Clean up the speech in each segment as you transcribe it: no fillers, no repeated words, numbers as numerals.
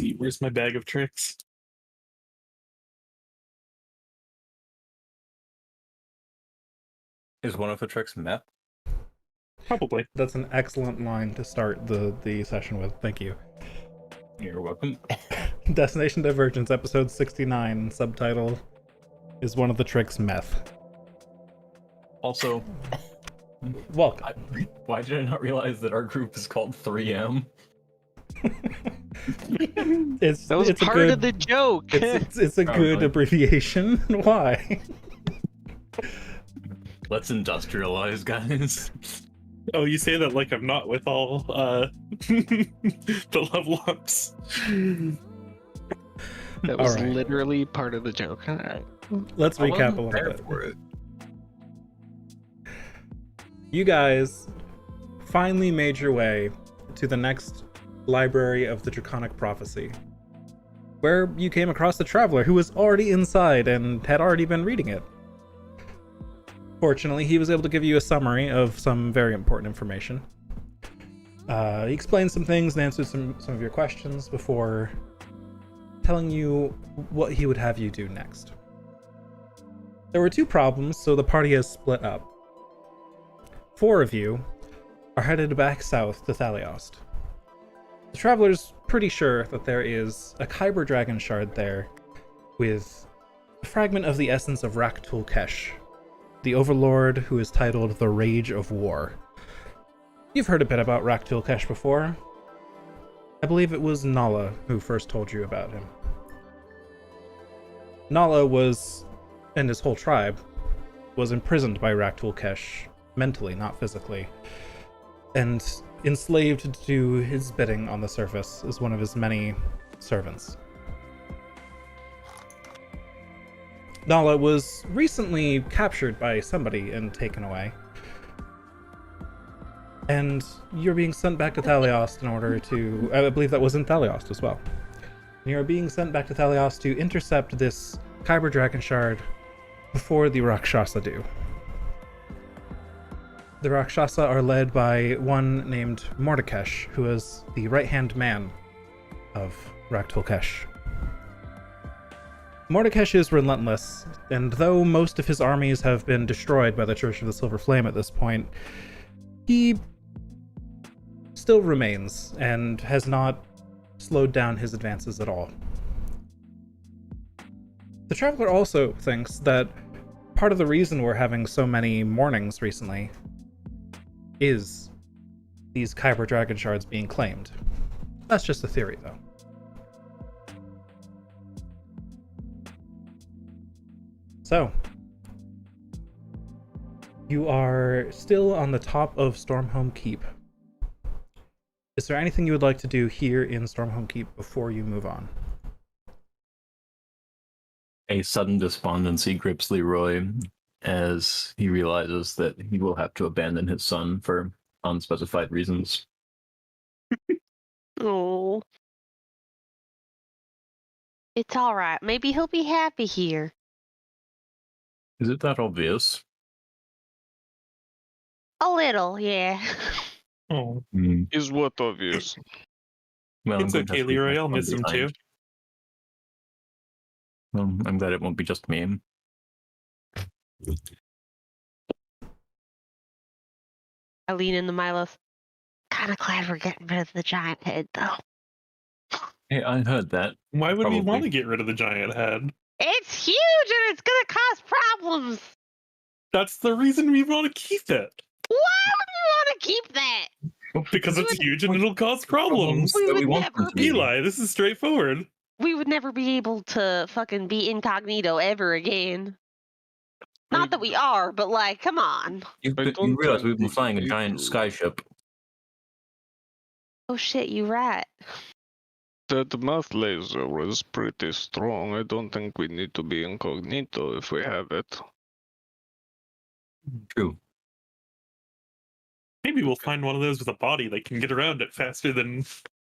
see, where's my bag of tricks? Is one of the tricks meth? Probably. That's an excellent line to start the session with. Thank you. You're welcome. Destination Divergence, episode 69, subtitle is one of the tricks meth. Also, Welcome. why did I not realize that our group is called 3M? That was part of the joke. It's a good abbreviation. Why? Let's industrialize, guys. Oh, you say that like I'm not with all the level ups. That was All right. literally part of the joke. All right. Let's recap a little bit. For it. You guys finally made your way to the next library of the Draconic Prophecy, where you came across the Traveler who was already inside and had already been reading it. Fortunately, he was able to give you a summary of some very important information. He explained some things and answered some of your questions before telling you what he would have you do next. There were two problems, so the party has split up. 4 of you are headed back south to Thaliost. The Traveler's pretty sure that there is a Kyber Dragon shard there with a fragment of the essence of Raktul Kesh, the overlord who is titled the Rage of War. You've heard a bit about Raktul Kesh before. I believe it was Nala who first told you about him. Nala was, and his whole tribe, was imprisoned by Raktul Kesh, mentally, not physically, and enslaved to do his bidding on the surface as one of his many servants. Nala was recently captured by somebody and taken away. And you're being sent back to Thaliost in order to... I believe that was in Thaliost as well. And you're being sent back to Thaliost to intercept this Kyber Dragon Shard before the Rakshasa do. The Rakshasa are led by one named Mordekash, who is the right-hand man of Raktul Kesh. Mordekash is relentless, and though most of his armies have been destroyed by the Church of the Silver Flame at this point, he still remains and has not slowed down his advances at all. The Traveler also thinks that part of the reason we're having so many mournings recently is these Kyber Dragon Shards being claimed. That's just a theory, though. So, you are still on the top of Stormhome Keep. Is there anything you would like to do here in Stormhome Keep before you move on? A sudden despondency grips Leroy as he realizes that he will have to abandon his son for unspecified reasons. Oh. It's all right. Maybe he'll be happy here. Is it that obvious? A little, yeah. Oh, Is what obvious? Well, it's I'm going to okay, have to leave Leroy. my I'll son miss him too. behind. Well, I'm glad it won't be just me. I lean into Milos. Kind of glad we're getting rid of the giant head, though. Hey, I heard that. Why would we Probably. want to get rid of the giant head? It's huge and it's gonna cause problems. That's the reason we want to keep it. Why would we want to keep that? Because it's huge and it'll cause problems. We that would want them never to be. Eli, this is straightforward. We would never be able to fucking be incognito ever again. Not that we are, but like, come on. You don't realize think we've been we flying a need giant to. skyship. Oh shit, you right. That math laser was pretty strong. I don't think we need to be incognito if we have it. True. Maybe we'll find one of those with a body that can get around it faster than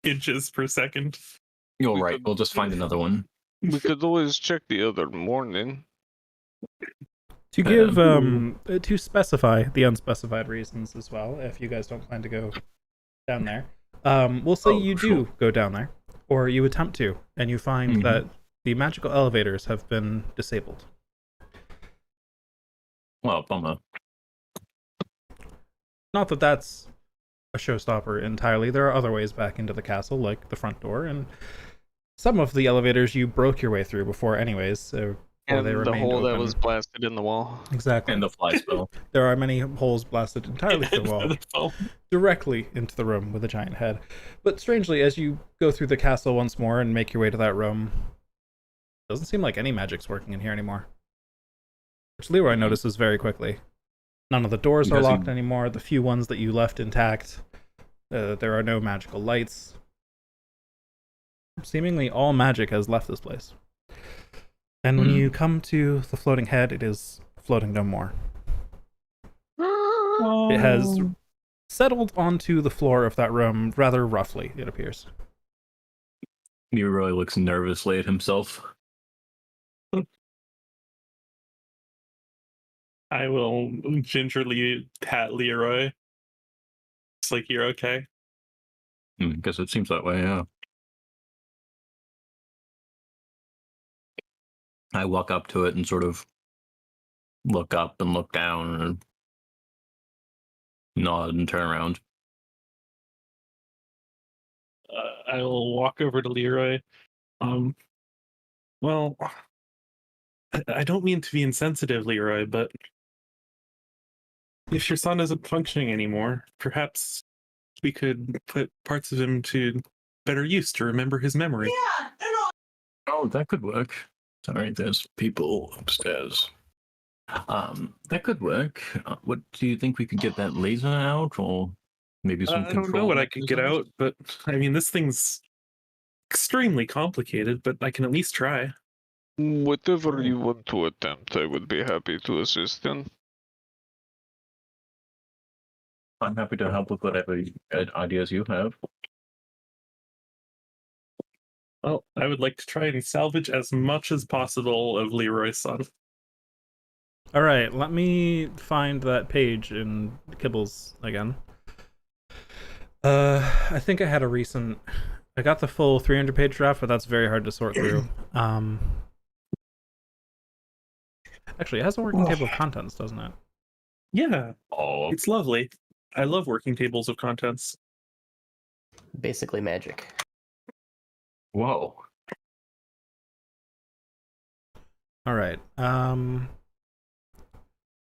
inches per second. You're We right. could- We'll just find another one. We could always check the other morning. To give, to specify the unspecified reasons as well, if you guys don't plan to go down there, we'll say Oh, you sure. do go down there. or you attempt to, and you find that the magical elevators have been disabled. Well, bummer. Not that that's a showstopper entirely. There are other ways back into the castle, like the front door, and some of the elevators you broke your way through before anyways, so And they the remained hole that open. was blasted in the wall. Exactly. And the fly spell. There are many holes blasted entirely through the wall, directly into the room with a giant head. But strangely, as you go through the castle once more and make your way to that room, it doesn't seem like any magic's working in here anymore. Which Leroy notices very quickly. None of the doors are locked anymore. The few ones that you left intact, there are no magical lights. Seemingly all magic has left this place. And when you come to the floating head, it is floating no more. It has settled onto the floor of that room rather roughly, it appears. Leroy looks nervously at himself. I will gingerly pat Leroy. It's like, you're okay. Guess it seems that way, yeah. I walk up to it and sort of look up and look down and nod and turn around. I will walk over to Leroy. Well, I don't mean to be insensitive, Leroy, but if your son isn't functioning anymore, perhaps we could put parts of him to better use to remember his memory. Oh, that could work. Sorry, there's people upstairs. That could work. What do you think we could get that laser out, or maybe some I don't know control what I could get mechanisms? out, but I mean, this thing's extremely complicated, but I can at least try. Whatever you want to attempt, I would be happy to assist in. I'm happy to help with whatever ideas you have. Well, I would like to try and salvage as much as possible of Leroy's son. All right, let me find that page in Kibbles again. I think I had a recent... I got the full 300-page draft, but that's very hard to sort through. Actually, it has a working table of contents, doesn't it? Yeah, Oh, it's lovely. I love working tables of contents. Basically magic. whoa. All right.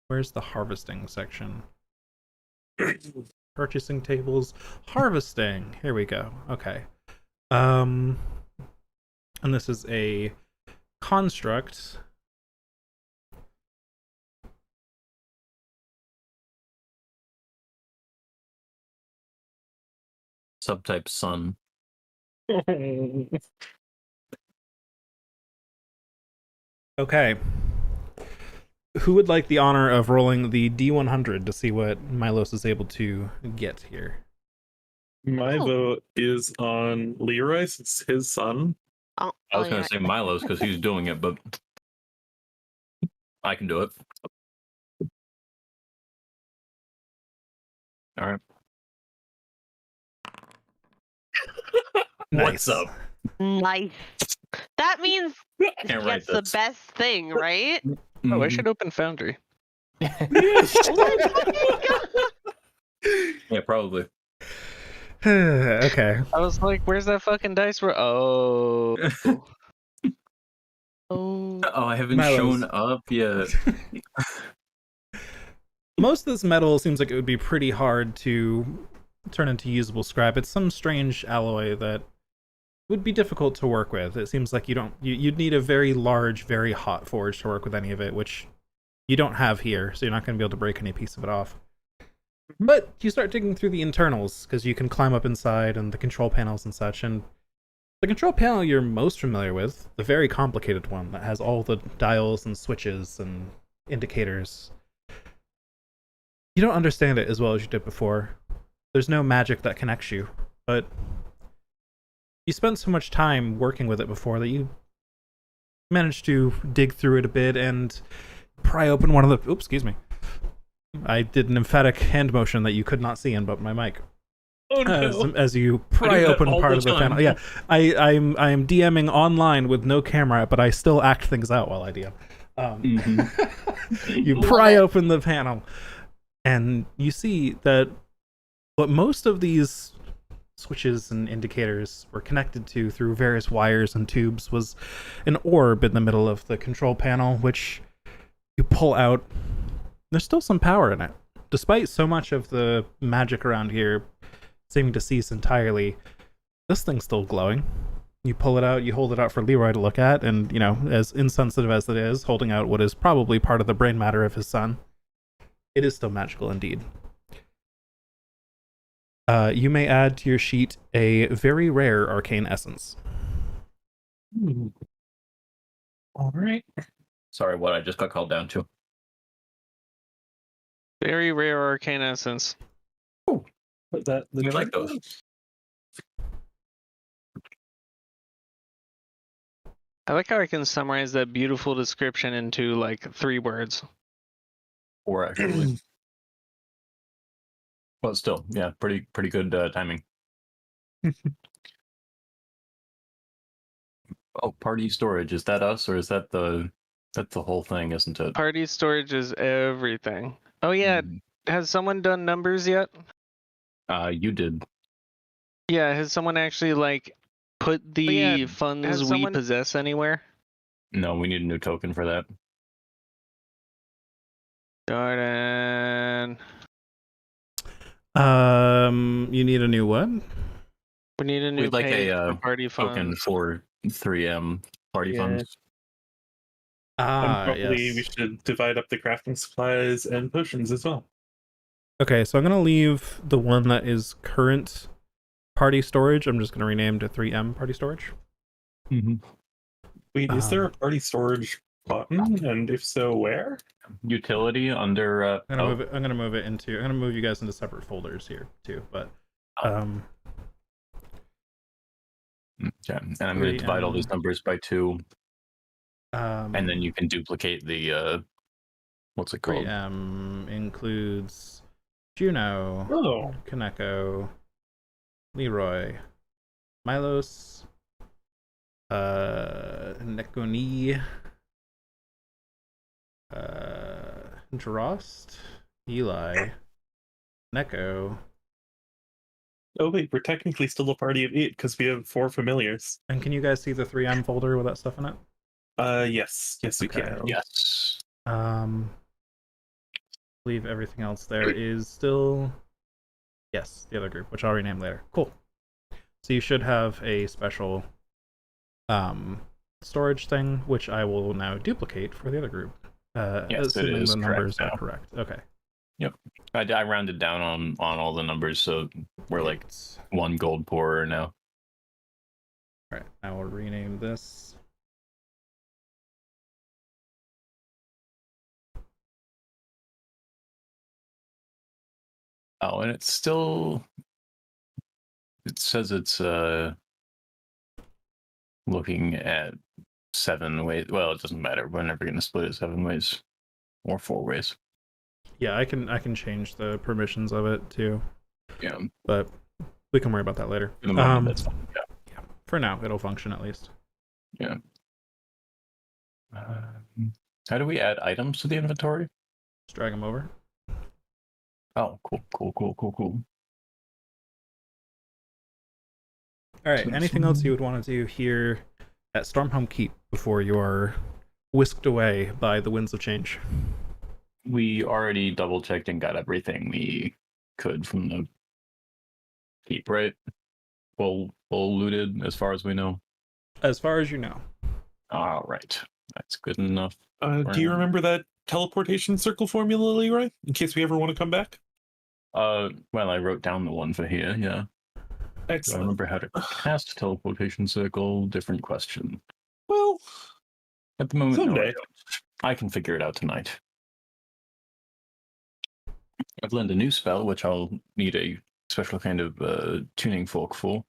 Where's the harvesting section? Purchasing tables, harvesting. Here we go. Okay. And this is a construct. Subtype sun. Okay. Who would like the honor of rolling the D100 to see what Milos is able to get here? My Oh. vote is on Leroy, since it's his son. Oh, I was oh, going yeah. to say Milo's because he's doing it, but I can do it. All right. What's Nice. up? Nice. That means I he can't write gets the this. best thing, right? Oh, I Mhm. should open Foundry. Yeah, probably. Okay. I was like, where's that fucking dice for? Oh. Oh. Oh, I haven't Milo's. shown up yet. Most of this metal seems like it would be pretty hard to turn into usable scrap. It's some strange alloy that would be difficult to work with. It seems like you'd need a very large, very hot forge to work with any of it, which you don't have here, so you're not going to be able to break any piece of it off. But you start digging through the internals, because you can climb up inside and the control panels and such, and the control panel you're most familiar with, the very complicated one that has all the dials and switches and indicators, you don't understand it as well as you did before. There's no magic that connects you, but you spent so much time working with it before that you managed to dig through it a bit and pry open one of the... Oops, excuse me. I did an emphatic hand motion that you could not see in but my mic. Oh no! as you pry that open all part the of the time. panel. Yeah, I'm DMing online with no camera, but I still act things out while I DM. You Love pry it. open the panel, and you see that what most of these switches and indicators were connected to through various wires and tubes was an orb in the middle of the control panel, which you pull out. There's still some power in it. Despite so much of the magic around here seeming to cease entirely, this thing's still glowing. You pull it out, you hold it out for Leroy to look at, and, you know, as insensitive as it is, holding out what is probably part of the brain matter of his son, it is still magical indeed. You may add to your sheet a very rare arcane essence. All right. Sorry, what I just got called down to. Very rare arcane essence. Put that. We like those. I like how I can summarize that beautiful description into like 3 words. Or actually. Well, still, yeah, pretty good timing. Oh, party storage. Is that us, or is that that's the whole thing, isn't it? Party storage is everything. Oh yeah, Mhm. has someone done numbers yet? You did. Yeah, has someone actually like put the funds we possess anywhere? No, we need a new token for that. Darn. You need a new what? We need a new We'd like page a for party token funds. for 3M party Yeah. funds. And probably Yes. we should divide up the crafting supplies and potions as well. Okay, so I'm gonna leave the one that is current party storage. I'm just gonna rename to 3M party storage. Mm-hmm. Wait, is there a party storage button? And if so, where? Utility under. I'm gonna move it. I'm gonna move it into. I'm gonna move you guys into separate folders here too. But Yeah, and I'm going to divide all these numbers by 2, and then you can duplicate the what's it called? 3M includes Juno, Oh, Kaneko, Leroy, Milos, Nekoni, Drost, Eli, Neko, oh wait, we're technically still a party of 8 because we have 4 familiars. and can you guys see the 3M folder with that stuff in it? Yes, we Okay. can. Yes. Believe everything else there is still, yes, the other group, which I'll rename later. Cool. So you should have a special storage thing, which I will now duplicate for the other group. Yes, it assuming is the numbers correct are now. correct. Okay. I rounded down on all the numbers, so we're like 1 gold poorer now. All right, I will rename this. Oh, and it's still. It says it's looking at 7 ways. Well, it doesn't matter. We're never going to split it 7 ways or 4 ways. Yeah, I can change the permissions of it too, Yeah. but we can worry about that later. For the moment, that's fine. Yeah. For now, it'll function at least. Yeah. How do we add items to the inventory? Just drag them over. Oh, cool. All right. Anything else you would want to do here at Stormhome Keep before you are whisked away by the winds of change? We already double checked and got everything we could from the keep, right? Full looted as far as we know. As far as you know. All right. That's good enough. Do you remember that teleportation circle formula, Leroy? In case we ever want to come back? Well, I wrote down the one for here, yeah. Do I Excellent. remember how to cast teleportation circle? Different question. Well, At the moment, no, I someday. don't. I can figure it out tonight. I've learned a new spell, which I'll need a special kind of tuning fork for.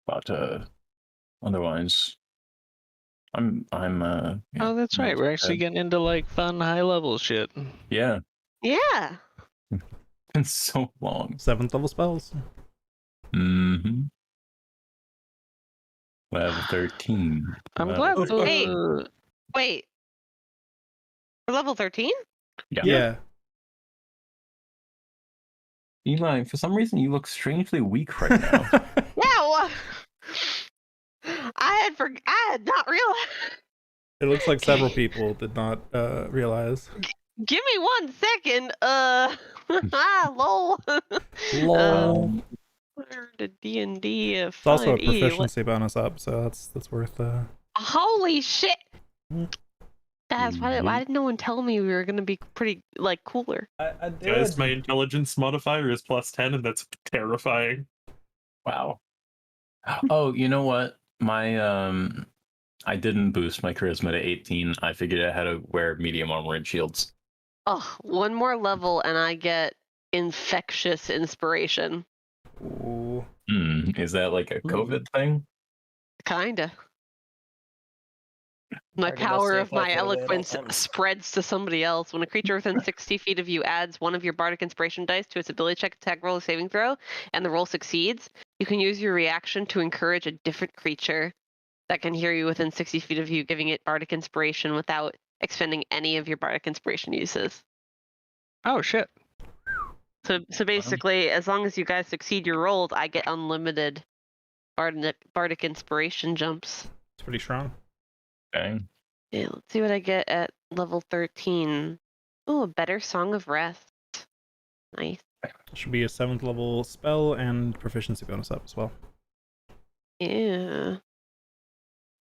But otherwise, I'm. Yeah, Oh, that's right. We're actually getting into like fun high level shit. Yeah. Yeah. been so long. 7th level spells. Mm-hmm. Level 13. I'm Level glad. Hey. Wait. We're level 13? Yeah. Eli, for some reason you look strangely weak right now. Yeah, well, I had not realized. It looks like several people did not realize. Give me 1 second. Lol. Lol. Where did D&D It's also a 5e? proficiency bonus up, so that's worth. Holy shit! Mm. Guys, why did no one tell me we were gonna be pretty like cooler? I Guys, my intelligence modifier is +10, and that's terrifying. Wow. Oh, you know what? My I didn't boost my charisma to 18. I figured I had to wear medium armor and shields. Oh, 1 more level and I get infectious inspiration. Ooh. Is that like a COVID thing? Kinda. The Already must power stay of my flat-footed at all eloquence times. spreads to somebody else. When a creature within 60 feet of you adds 1 of your bardic inspiration dice to its ability check, attack, roll, or saving throw, and the roll succeeds, you can use your reaction to encourage a different creature that can hear you within 60 feet of you, giving it bardic inspiration without expending any of your bardic inspiration uses. Oh shit. So basically, as long as you guys succeed your rolls, I get unlimited bardic inspiration jumps. It's pretty strong. Okay. Yeah, let's see what I get at level 13. Oh, a better Song of Rest. Nice. Should be a 7th level spell and proficiency bonus up as well. Yeah.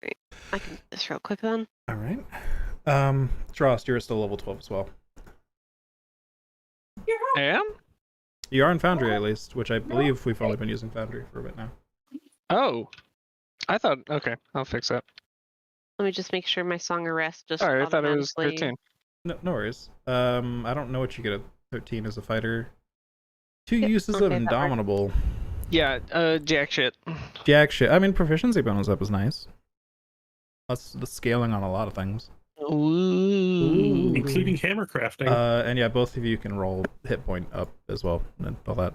Great. I can do this real quick then. All right. Trost, you're still level 12 as well. I am? You are in Foundry at least, which I believe we've only been using Foundry for a bit now. Oh. I thought, okay, I'll fix that. Let me just make sure my Song of Rest just Sorry, I thought it was automatically- 13. No worries. I don't know what you get at 13 as a fighter. 2 Yep, uses okay, of that works. Indomitable. Yeah, jack shit. Jack shit. I mean, proficiency bonus up is nice. That's the scaling on a lot of things. Ooh. Including hammer crafting. And yeah, both of you can roll hit point up as well and all that.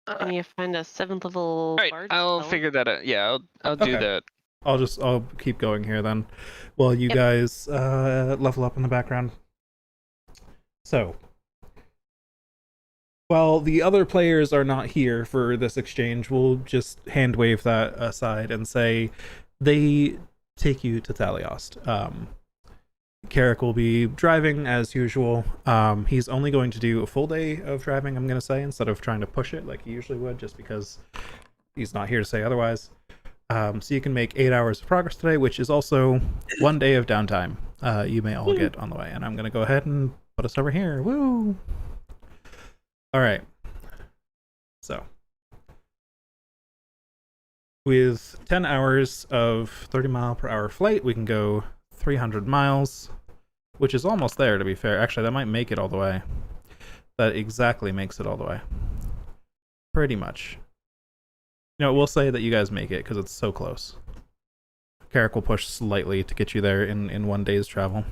I need to find a 7th level Alright, bard I'll spell. figure that out. Yeah, I'll do Okay. that. I'll keep going here then, while you Yep. guys level up in the background. So, while the other players are not here for this exchange, we'll just hand wave that aside and say they take you to Thaliost. Carrick will be driving as usual. He's only going to do a full day of driving, I'm going to say, instead of trying to push it like he usually would, just because he's not here to say otherwise. So you can make 8 hours of progress today, which is also 1 day of downtime you may all get on the way. And I'm going to go ahead and put us over here. Woo! All right. So, with 10 hours of 30-mile-per-hour flight, we can go 300 miles, which is almost there, to be fair. Actually, that might make it all the way. That exactly makes it all the way. Pretty much. You know, we'll say that you guys make it because it's so close. Carrick will push slightly to get you there in 1 day's travel.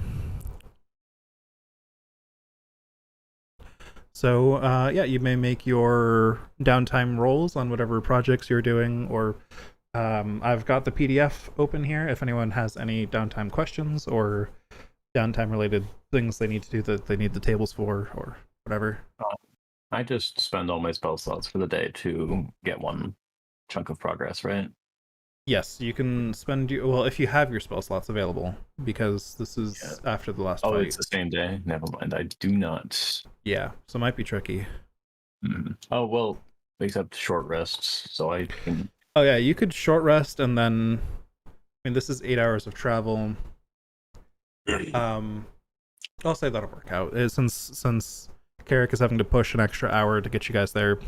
So, yeah, you may make your downtime rolls on whatever projects you're doing, or I've got the PDF open here if anyone has any downtime questions or downtime related things they need to do that they need the tables for or whatever. I just spend all my spell slots for the day to get 1 chunk of progress, right? Yes, you can spend well if you have your spell slots available, because this is after the last Oh, fight. it's the same day? Never mind. I do not. Yeah, so it might be tricky. Oh, well, except short rests, so I can. Oh yeah, you could short rest and then I mean this is 8 hours of travel. I'll say that'll work out. Since Carrick is having to push an extra hour to get you guys there.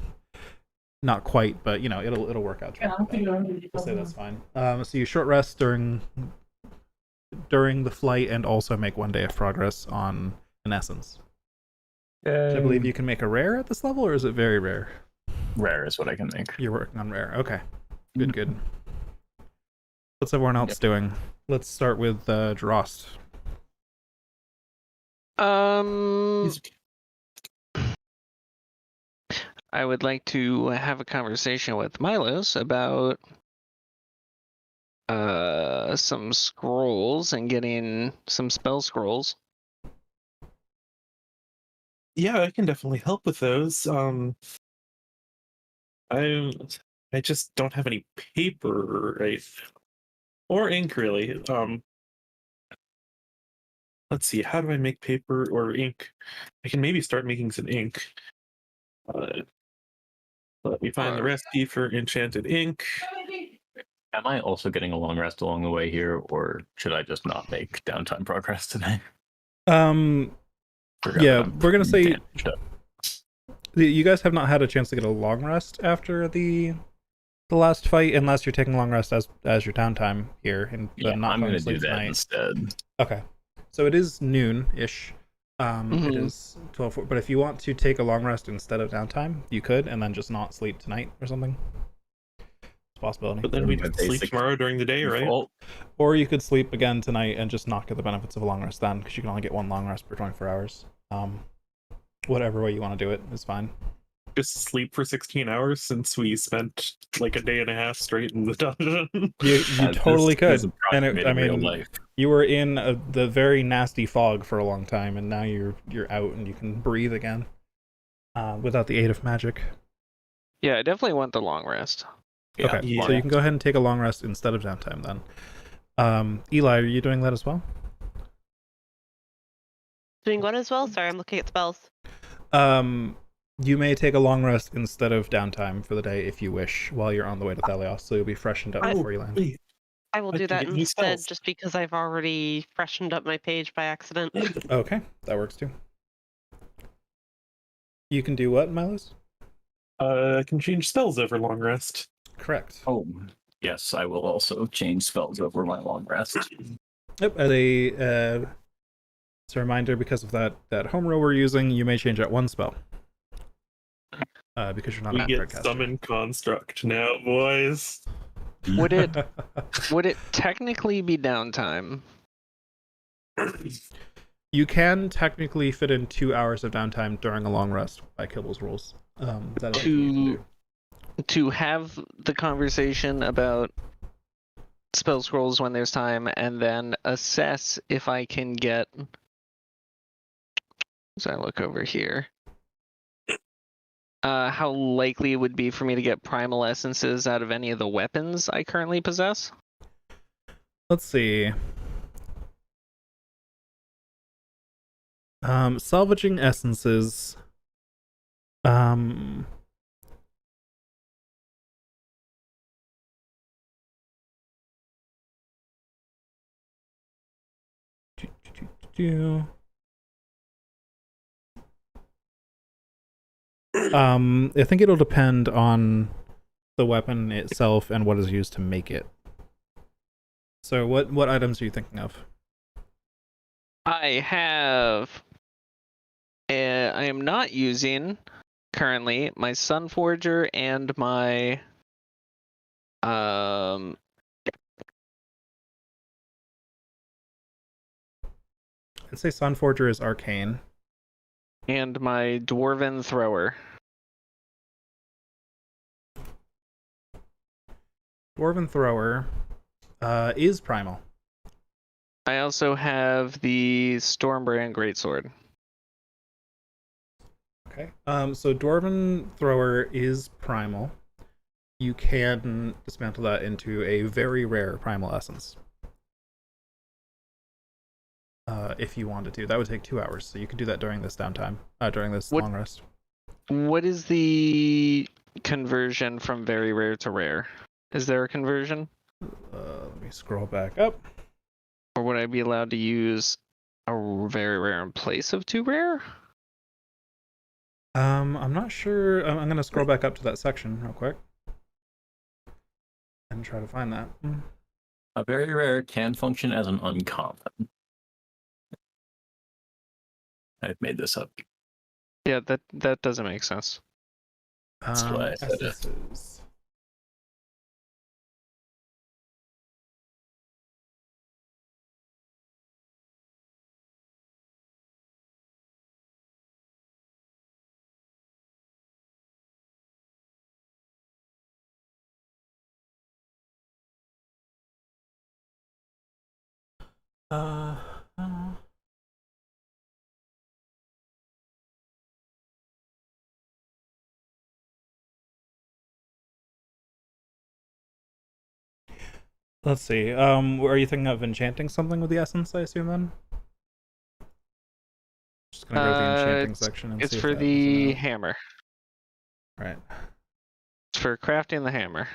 Not quite, but you know, it'll work out. We'll say that's fine. So you short rest during the flight and also make 1 day of progress on an essence. I believe you can make a rare at this level, or is it very rare? Rare is what I can make. You're working on rare. Okay. Good. What's everyone else doing? Let's start with Drost. He's- I would like to have a conversation with Milos about some scrolls and getting some spell scrolls. Yeah, I can definitely help with those. I I just don't have any paper, right? Or ink, really. Let's see. How do I make paper or ink? I can maybe start making some ink. Uh, Let me find the Or- recipe for enchanted ink. Am I also getting a long rest along the way here, or should I just not make downtime progress today? Forgot Yeah, that I'm we're gonna say damaged up. you guys have not had a chance to get a long rest after the last fight, unless you're taking a long rest as your downtime here, and Yeah, not I'm going gonna to sleep do that tonight. instead. Okay, so it is noon-ish. It Mhm. is 12. But if you want to take a long rest instead of downtime, you could, and then just not sleep tonight or something. It's a possibility. But then we My could sleep basic tomorrow during the day, right? default. Or you could sleep again tonight and just not get the benefits of a long rest then, because you can only get one long rest per 24 hours. Whatever way you want to do it is fine. Just sleep for 16 hours since we spent like a day and a half straight in the dungeon. You totally This is could, and I approximated real mean, life. you were in the very nasty fog for a long time, and now you're out and you can breathe again, without the aid of magic. Yeah, I definitely want the long rest. Yeah, Okay, Yeah. so you can go ahead and take a long rest instead of downtime then. Eli, are you doing that as well? Doing what as well? Sorry, I'm looking at spells. You may take a long rest instead of downtime for the day if you wish, while you're on the way to Thalios, so you'll be freshened up before you land. Wait, I will I do can that get new instead, spells. just because I've already freshened up my page by accident. Okay, that works too. You can do what, Milos? I can change spells over long rest. Correct. Oh, yes, I will also change spells over my long rest. Yep, it's a reminder, because of that home roll we're using, you may change out one spell. Because you're not We a get caster. summon construct now, boys. Would it technically be downtime? You can technically fit in 2 hours of downtime during a long rest by Kibble's rules. That is what you can do. To have the conversation about spell scrolls when there's time, and then assess if I can get. As I look over here, how likely it would be for me to get primal essences out of any of the weapons I currently possess? Let's see. Salvaging essences. I think it'll depend on the weapon itself and what is used to make it. So what items are you thinking of? I have. I am not using currently my Sunforger and my I'd say Sunforger is arcane. and my Dwarven Thrower. Dwarven Thrower is primal. I also have the Stormbrand Greatsword. Okay. So Dwarven Thrower is primal. You can dismantle that into a very rare primal essence. If you wanted to. That would take 2 hours, so you could do that during this downtime, during this long rest. What is the conversion from very rare to rare? Is there a conversion? Let me scroll back up. Or would I be allowed to use a very rare in place of 2 rare? I'm not sure. I'm gonna scroll back up to that section real quick and try to find that. A very rare can function as an uncommon. I've made this up. Yeah, that doesn't make sense. That's why I said it. Essences. Uh, let's see. Are you thinking of enchanting something with the essence, I assume, then? Just gonna go to the enchanting section and It's see if for that has a the note. hammer. Right. It's for crafting the hammer.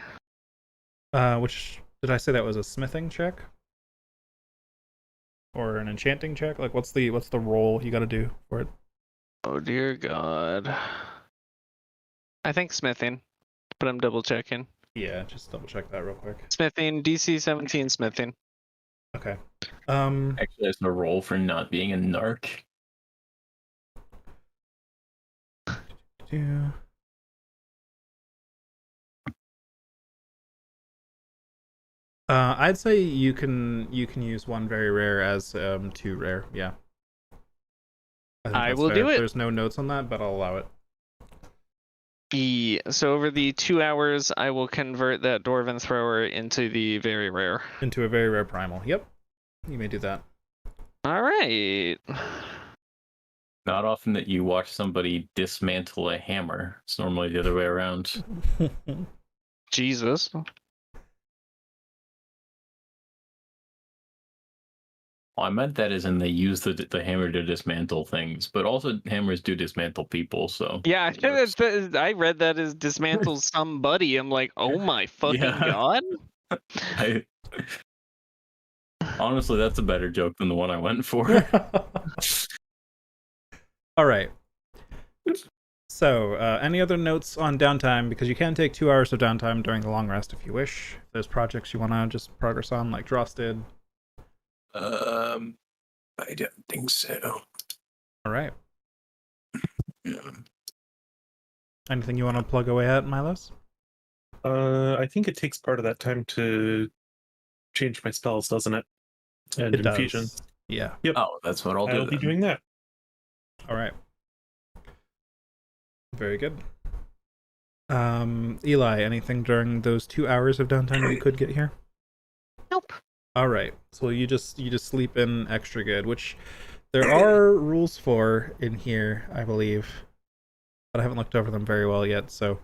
Which did I say that was a smithing check? Or an enchanting check? Like what's the roll you gotta do for it? Oh dear God. I think smithing, but I'm double checking. Yeah, just double check that real quick. Smithing, DC 17 smithing. Okay. Actually, there's no role for not being a narc. Yeah. I'd say you can use one very rare as 2 rare. Yeah. think I that's will fair. do it. There's no notes on that, but I'll allow it. So over the 2 hours, I will convert that Dwarven Thrower into the very rare. Into a very rare primal. Yep. You may do that. All right. Not often that you watch somebody dismantle a hammer. It's normally the other way around. Jesus. Well, I meant that as in they use the hammer to dismantle things, but also hammers do dismantle people, so... Yeah, I read that as dismantle somebody. I'm like, oh my fucking Yeah. God. Honestly, that's a better joke than the one I went for. All right. So, any other notes on downtime? Because you can take 2 hours of downtime during the long rest if you wish. If there's projects you want to just progress on, like Dross did. I don't think so. All right. Yeah. Anything you want to plug away at, Milos? I think it takes part of that time to change my spells, doesn't it? And It infusion. does. Yeah. Yep. Oh, that's what I'll do. I'll be then. doing that. All right. Very good. Eli, anything during those 2 hours of downtime that you could get here? Nope. All right. So you just sleep in extra good, which there are rules for in here, I believe, but I haven't looked over them very well yet. So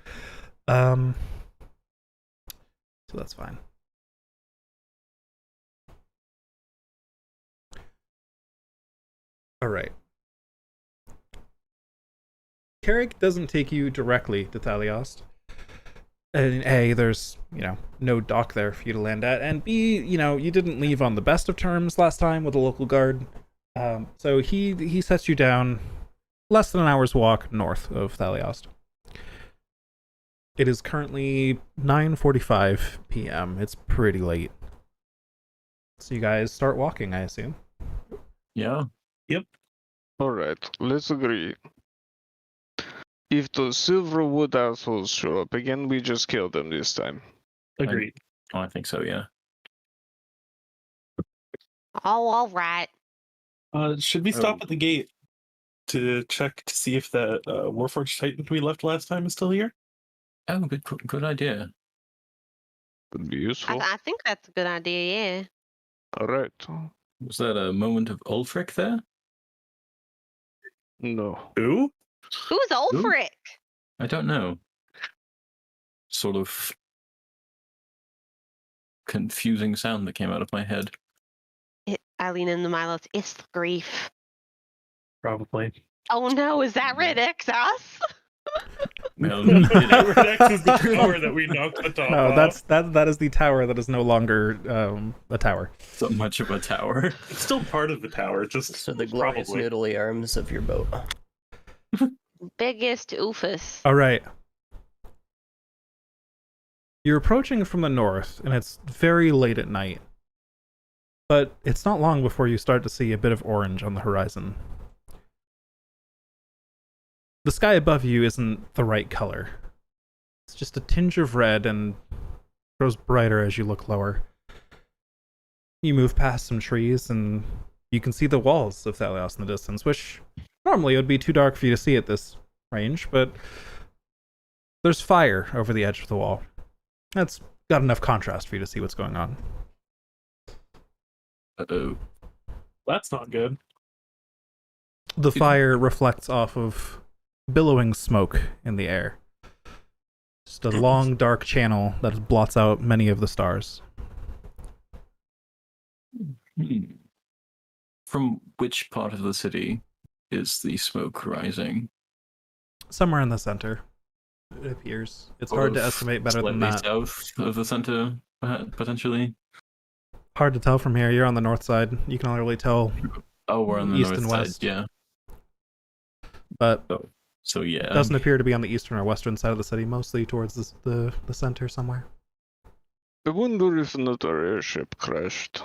that's fine. All right. Carrick doesn't take you directly to Thaliost. And A, there's, no dock there for you to land at. And B, you didn't leave on the best of terms last time with the local guard. So he sets you down less than an hour's walk north of Thaliost. It is currently 9:45 p.m. It's pretty late. So you guys start walking, I assume. Yeah. All right, let's agree. If the Silverwood assholes show up again, we just kill them this time. Agreed. Oh, I think so, yeah. Oh, all right. Should we stop Oh. at the gate to check to see if that Warforged Titan we left last time is still here? Oh, good idea. Could be useful. I think that's a good idea, yeah. All right. Was that a moment of Ulfric there? No. Who? Who's Ulfric? I don't know. Sort of confusing sound that came out of my head. I lean into Milos. It's the grief. Probably. Oh no, is that Red X us? No, Rex is the tower that we knocked the top No, off. that is the tower that is no longer a tower. so much of a tower. It's still part of the tower, just So the glorious probably. noodly arms of your boat. Biggest oofus. All right. You're approaching from the north, and it's very late at night. But it's not long before you start to see a bit of orange on the horizon. The sky above you isn't the right color. It's just a tinge of red and grows brighter as you look lower. You move past some trees, and you can see the walls of Thalios in the distance, which normally it would be too dark for you to see at this range, but there's fire over the edge of the wall. That's got enough contrast for you to see what's going on. Uh-oh. That's not good. The fire reflects off of billowing smoke in the air. Just a long, dark channel that blots out many of the stars. From which part of the city is the smoke rising? Somewhere in the center, it appears. It's hard to estimate better than Slightly that. south of the center, potentially. Hard to tell from here. You're on the north side. You can only really tell Oh, we're on the east north and side. west. Yeah. But So yeah. it doesn't appear to be on the eastern or western side of the city, mostly towards the center somewhere. I wonder if not our airship crashed.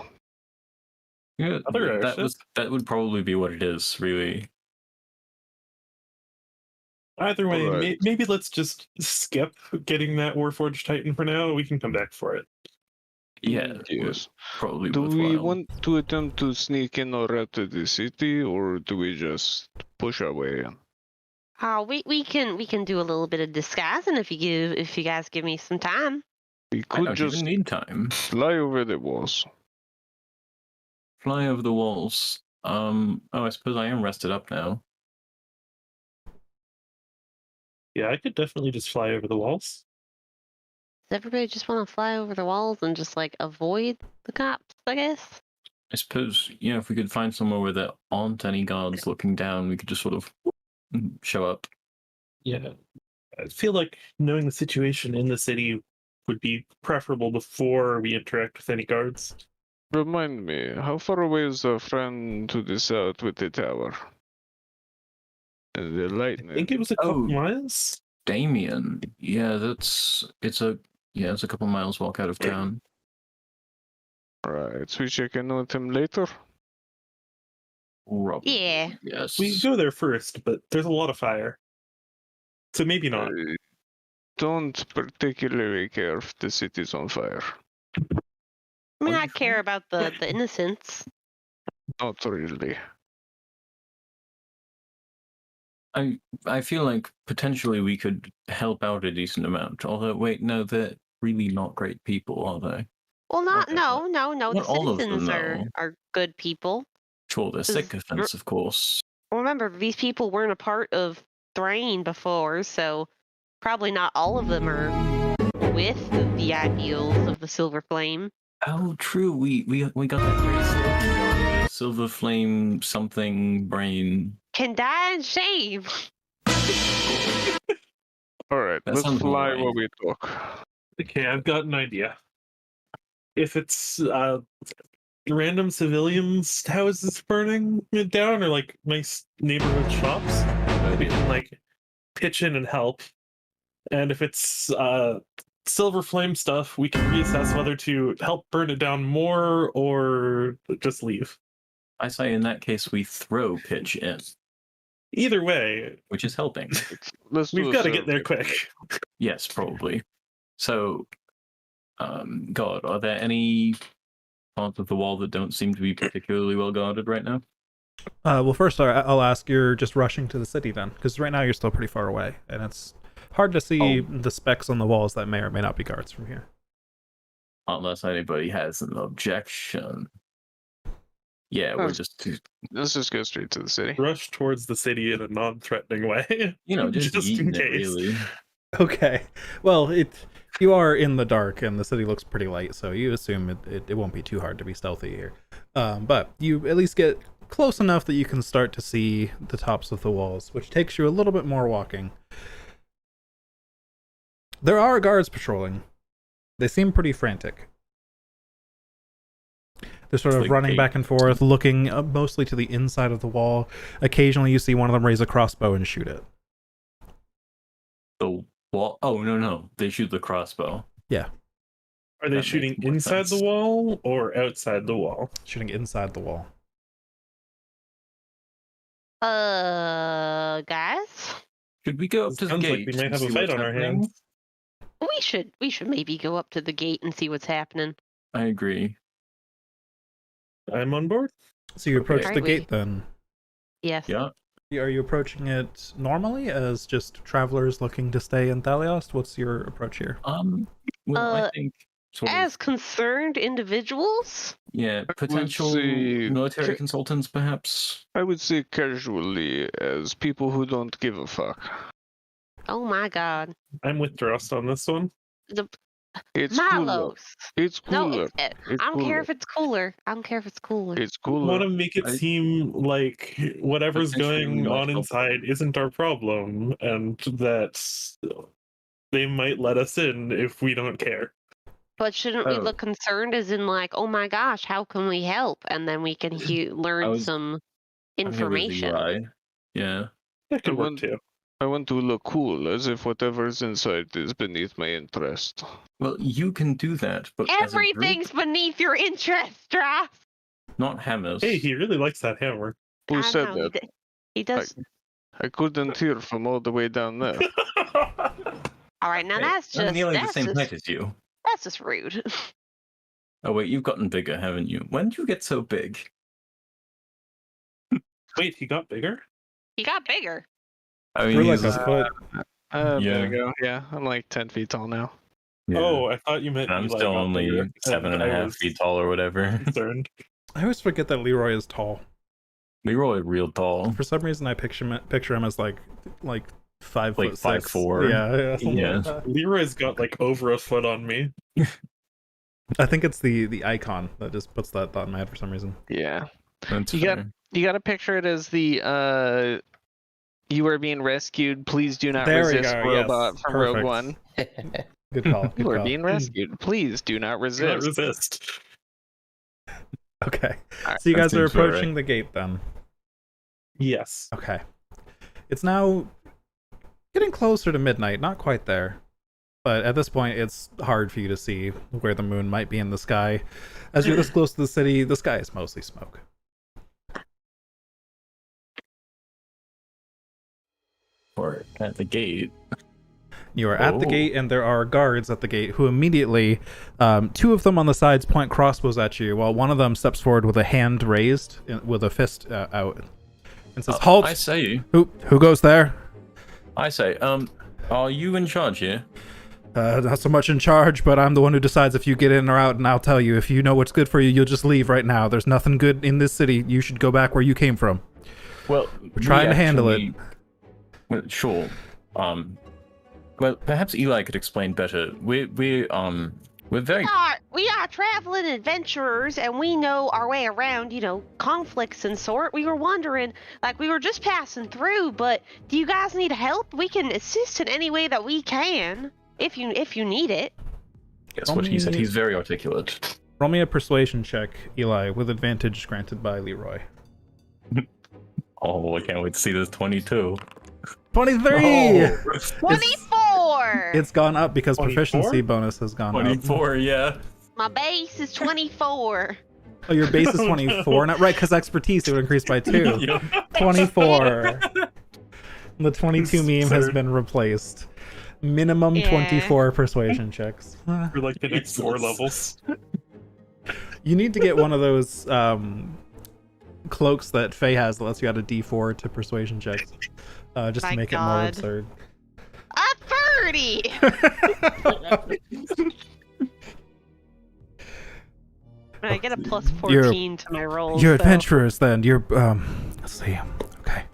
Yeah, Other airship? that would probably be what it is, really. Either way, Alright. maybe let's just skip getting that Warforged Titan for now. We can come back for it. Yeah. Yes. Probably Do we worthwhile. want to attempt to sneak in or out of the city, or do we just push our way in? We can do a little bit of disguising if you guys give me some time. We I could don't just even need time. fly over the walls. Fly over the walls. Oh, I suppose I am rested up now. Yeah, I could definitely just fly over the walls. Does everybody just want to fly over the walls and just like avoid the cops? I guess. I suppose, if we could find somewhere where there aren't any guards looking down, we could just sort of show up. Yeah. I feel like knowing the situation in the city would be preferable before we interact with any guards. Remind me, how far away is our friend to the south with the tower? And the I lightning. think it was a couple Oh. miles. Damien. Yeah, it's a couple miles walk out of town. Right, so we check in with him later? Probably, Yeah. yes. We go there first, but there's a lot of fire. So maybe not. I don't particularly care if the city's on fire. I mean, Are I you care sure? about the innocents. Not really. I feel like potentially we could help out a decent amount. Although, wait, no, they're really not great people, are they? Well, not Okay, no. The not all of them, citizens though. are good people. Sure, they're Is- sycophants, of course. Remember, these people weren't a part of Thrain before, so probably not all of them are with the ideals of the Silver Flame. Oh, true. We got that great slogan going. Silver flame something brain. Can die in shame. Alright, That let's sounds fly right. while we talk. Okay, I've got an idea. If it's random civilians' houses burning it down, or like nice neighborhood shops, we can like pitch in and help. And if it's Silver Flame stuff, we can reassess whether to help burn it down more or just leave. I say in that case we throw pitch in, Either way, which is helping. Let's do we've a got to get there survey. quick. Yes, probably. So, God, are there any parts of the wall that don't seem to be particularly well guarded right now? Well, first I'll ask, you're just rushing to the city then? Because right now you're still pretty far away, and it's hard to see the specks on the walls that may or may not be guards from here. Unless anybody has an objection. Yeah, we're Oh. just, Let's just go straight to the city. Rush towards the city in a non-threatening way. just in eating it, case. really. Okay. Well, you are in the dark, and the city looks pretty light, so you assume it won't be too hard to be stealthy here. But you at least get close enough that you can start to see the tops of the walls, which takes you a little bit more walking. There are guards patrolling. They seem pretty frantic. They're sort of Like running they- back and forth, looking mostly to the inside of the wall. Occasionally you see one of them raise a crossbow and shoot it. The wall? Oh, no. They shoot the crossbow. Are they That shooting makes more inside sense. the wall or outside the wall? Shooting inside the wall. Guys, Should we go up to the Sounds like gate? we might and have a see fight what's on our happening? hands. we should maybe go up to the gate and see what's happening. I agree. I'm on board. So you approach Okay. the Alright, gate then. Yes. Yeah. Are you approaching it normally as just travelers looking to stay in Thalios? What's your approach here? Well, I think sort of, As concerned individuals? yeah, would potential say military ca- consultants, perhaps. I would say casually, as people who don't give a fuck. Oh my god. I'm with Drost on this one. The It's cooler. Milos. It's No, cooler. I don't care if it's cooler. I don't care if it's cooler. It's I want cooler. to make it I- seem like whatever's Potentially going not on helpful. inside isn't our problem, and that they might let us in if we don't care. But shouldn't we Oh. look concerned as in like, oh my gosh, how can we help? And then we can learn was- some I'm here with information. Eli. Yeah. That could I work want- too. I want to look cool, as if whatever's inside is beneath my interest. Well, you can do that, but as a group, Everything's beneath your interest, Strass. not hammers. Hey, he really likes that hammer. Who I said know, that? he does. I couldn't hear from all the way down there. All right, now Hey, that's I'm just nearly the that's same just, height as you. that's just rude. Oh wait, you've gotten bigger, haven't you? When did you get so big? Wait, he got bigger? He got bigger. I Grew like he's- a foot. There Yeah. we go. Yeah, I'm like 10 feet tall now. yeah. Oh, I thought you meant And I'm Eli still got only bigger, 7.5 was feet tall or whatever. concerned. I always forget that Leroy is tall. Leroy real tall. For some reason, I picture him as like 5 Like foot 5'4". Yeah, something Yeah. like that. Leroy's got like over a foot on me. I think it's the icon that just puts that thought in my head for some reason. Yeah. That's You got- fair. You gotta picture it as the you are being rescued. Please do not There we resist go, robot yes, from perfect. Rogue One. Good call. Good You are call. being rescued. Please do not Do not resist. resist. Okay. Alright, So you that guys are seems about approaching right. the gate then. Yes. Okay. It's now getting closer to midnight, not quite there. But at this point, it's hard for you to see where the moon might be in the sky. As you're this close to the city, the sky is mostly smoke. Or at the gate. You are at the Oh. gate, and there are guards at the gate who immediately, two of them on the sides point crossbows at you, while one of them steps forward with a hand raised, with a fist out, and says, "Halt! I say, Who goes there?" are you in charge here? Not so much in charge, but I'm the one who decides if you get in or out, and I'll tell you. If you know what's good for you, you'll just leave right now. There's nothing good in this city. You should go back where you came from. Well, We're trying to handle it. Well, sure. Well, perhaps Eli could explain better. We're very. We are traveling adventurers, and we know our way around, conflicts and sort. We were wondering, we were just passing through, but do you guys need help? We can assist in any way that we can, if you need it. Guess what he said. Only- He's very articulate. Roll me a persuasion check, Eli, with advantage granted by Leroy. Oh, I can't wait to see this 22. 23! Oh, 24. It's gone up because 24? proficiency bonus has gone up. 24, yeah. My base is 24. Oh, your base is 24 now? Right, because expertise, it would increase by 2. Yep. 24. The 22 meme has Absurd. been replaced. Minimum Yeah. 24 persuasion checks. For like the next 4 Jesus. levels. You need to get one of those cloaks that Faye has that lets you add a d4 to persuasion checks. Just My to make it more God. absurd. A 30. I get a plus 14 to my rolls. You're so- adventurers then. You're let's see. Okay.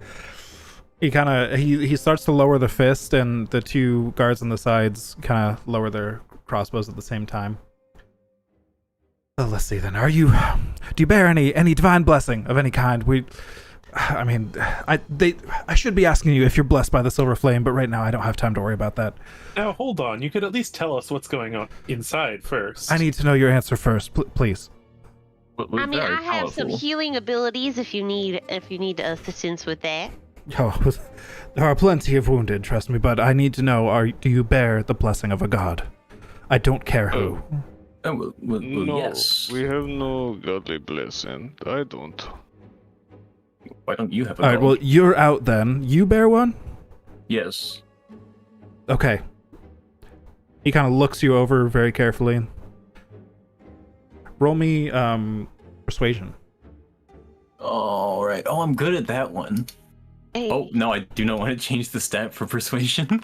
He starts to lower the fist, and the two guards on the sides kind of lower their crossbows at the same time. Well, let's see then. Do you bear any divine blessing of any kind? I should be asking you if you're blessed by the silver flame, but right now I don't have time to worry about that. Now hold on, you could at least tell us what's going on inside first. I need to know your answer first, please. We're I mean, very I have some powerful. healing abilities if you need assistance with that. Oh, there are plenty of wounded, trust me, but I need to know, do you bear the blessing of a god? I don't care who. Oh, well, No, yes. we have no godly blessing. I don't. Why don't you have a Alright, god? well, you're out then. You bear one? Yes. Okay. He kind of looks you over very carefully. Roll me, persuasion. All right. Oh, I'm good at that one. Hey, Oh, no, I do not want to change the stat for persuasion.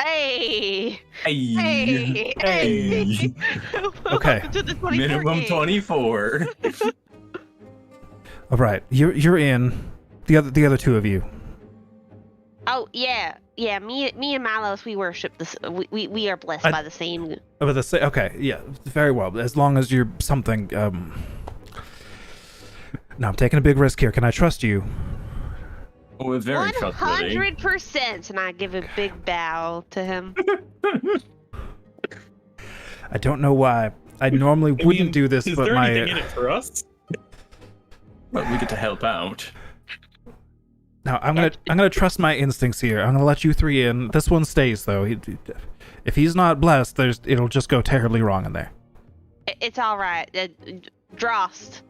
Hey! Hey. Hey! Okay. Welcome to the 24 Minimum game. 24. All right, you're in. The other two of you. Oh yeah. Me and Milos, we worship this. We are blessed by the same. But okay, yeah, very well. As long as you're something. Now I'm taking a big risk here. Can I trust you? We're very trustworthy. 100%, and I give a big bow to him. I don't know why. I normally wouldn't do this, Is but there my anything in it for us? But we get to help out. now I'm gonna trust my instincts here. I'm gonna let you three in. This one stays though. If he's not blessed, it'll just go terribly wrong in there. It's all right. Drost,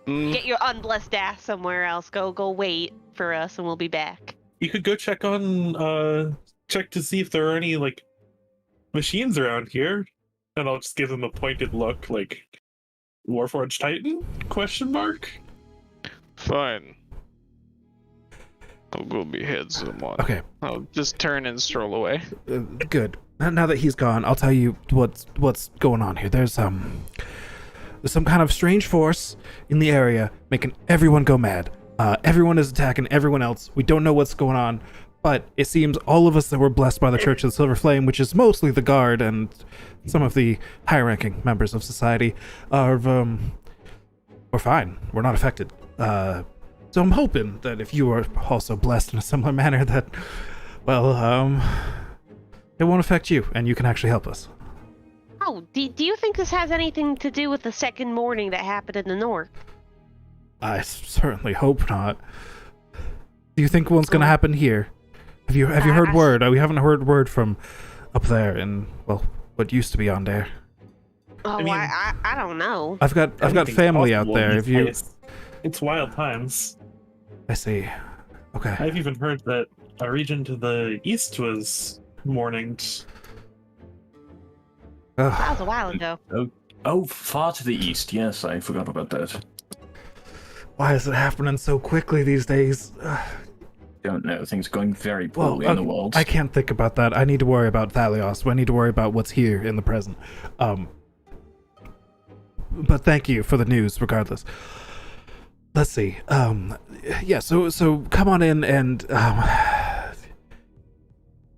get your unblessed ass somewhere else. Go wait for us, and we'll be back. You could go check to see if there are any like machines around here, and I'll just give them a pointed look, like Warforged Titan? Question mark. Fine. I'll go behead someone. Okay, I'll just turn and stroll away. good. Now that he's gone, I'll tell you what's going on here. There's some kind of strange force in the area making everyone go mad. Everyone is attacking everyone else. We don't know what's going on, but it seems all of us that were blessed by the Church of the Silver Flame, which is mostly the Guard and some of the higher-ranking members of society, are we're fine. We're not affected. So I'm hoping that if you are also blessed in a similar manner, that, well, it won't affect you, and you can actually help us. Oh, do you think this has anything to do with the second morning that happened in the north? I certainly hope not. Do you think one's gonna happen here? Have you heard word? We haven't heard word from up there in, well, what used to be on there. Oh, I don't know. I've got Anything's family out possible in there. these If you, days. It's wild times. I see. Okay. I've even heard that a region to the east was mourning. That was a while ago. Oh, far to the east. Yes, I forgot about that. Why is it happening so quickly these days? Don't know. Things are going very Well, poorly in the world. I can't think about that. I need to worry about Thalios. I need to worry about what's here in the present. But thank you for the news, regardless. Let's see. Yeah. So come on in, and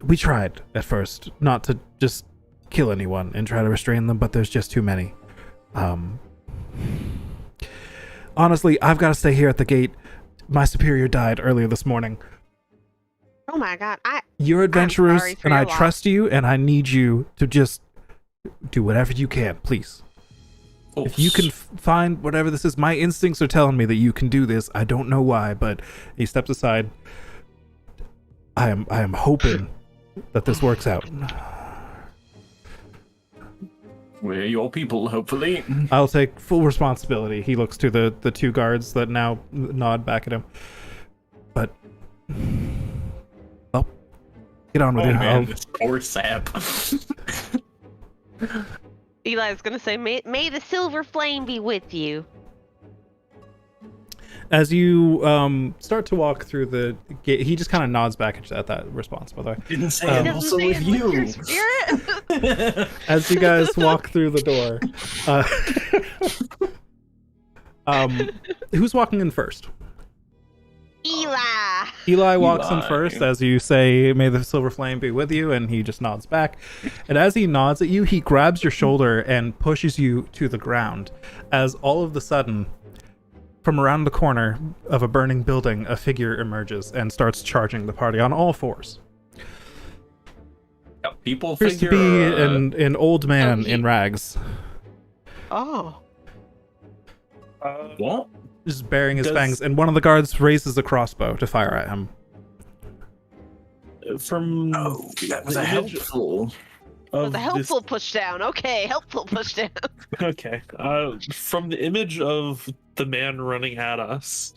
we tried at first not to just kill anyone and try to restrain them, but there's just too many. Honestly, I've got to stay here at the gate. My superior died earlier this morning. Oh my god, You're adventurers, sorry for and I your loss. trust you, and I need you to just do whatever you can, please. If you can find whatever this is, my instincts are telling me that you can do this. I don't know why, but he steps aside. I am hoping that this works out. We're your people, hopefully. I'll take full responsibility. He looks to the two guards that now nod back at him. But, well, get on with Oh it. man, this poor sap. Eli's gonna say, may the silver flame be with you. As you start to walk through the gate, he just kind of nods back at that response, by the way. Didn't say Um, it also with Your you. spirit? As you guys walk through the door, who's walking in first? Eli! Eli walks in Eli. first as you say, "May the silver flame be with you," and he just nods back. And as he nods at you, he grabs your shoulder and pushes you to the ground. As all of a sudden, from around the corner of a burning building, a figure emerges and starts charging the party on all fours. Yep, people Appears to figure. be an old man he- in rags, Oh. What? just bearing his Does- fangs, and one of the guards raises a crossbow to fire at him. From Oh, that was the a image helpful. of The helpful pushdown. Okay, helpful pushdown. Okay. From the image of the man running at us,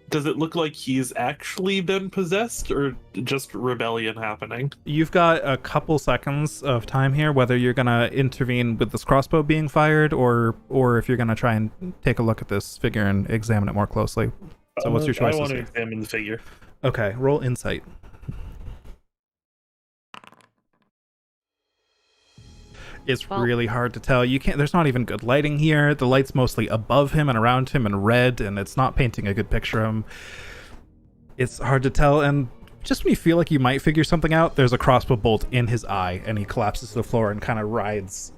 does it look like he's actually been possessed or just rebellion happening? You've got a couple seconds of time here, whether you're gonna intervene with this crossbow being fired, or if you're gonna try and take a look at this figure and examine it more closely. So what's your I choices want to here? examine the figure. Okay, roll insight. It's Well- really hard to tell. You can't. There's not even good lighting here. The light's mostly above him and around him in red, and it's not painting a good picture of him. It's hard to tell, and just when you feel like you might figure something out, there's a crossbow bolt in his eye, and he collapses to the floor and kind of rides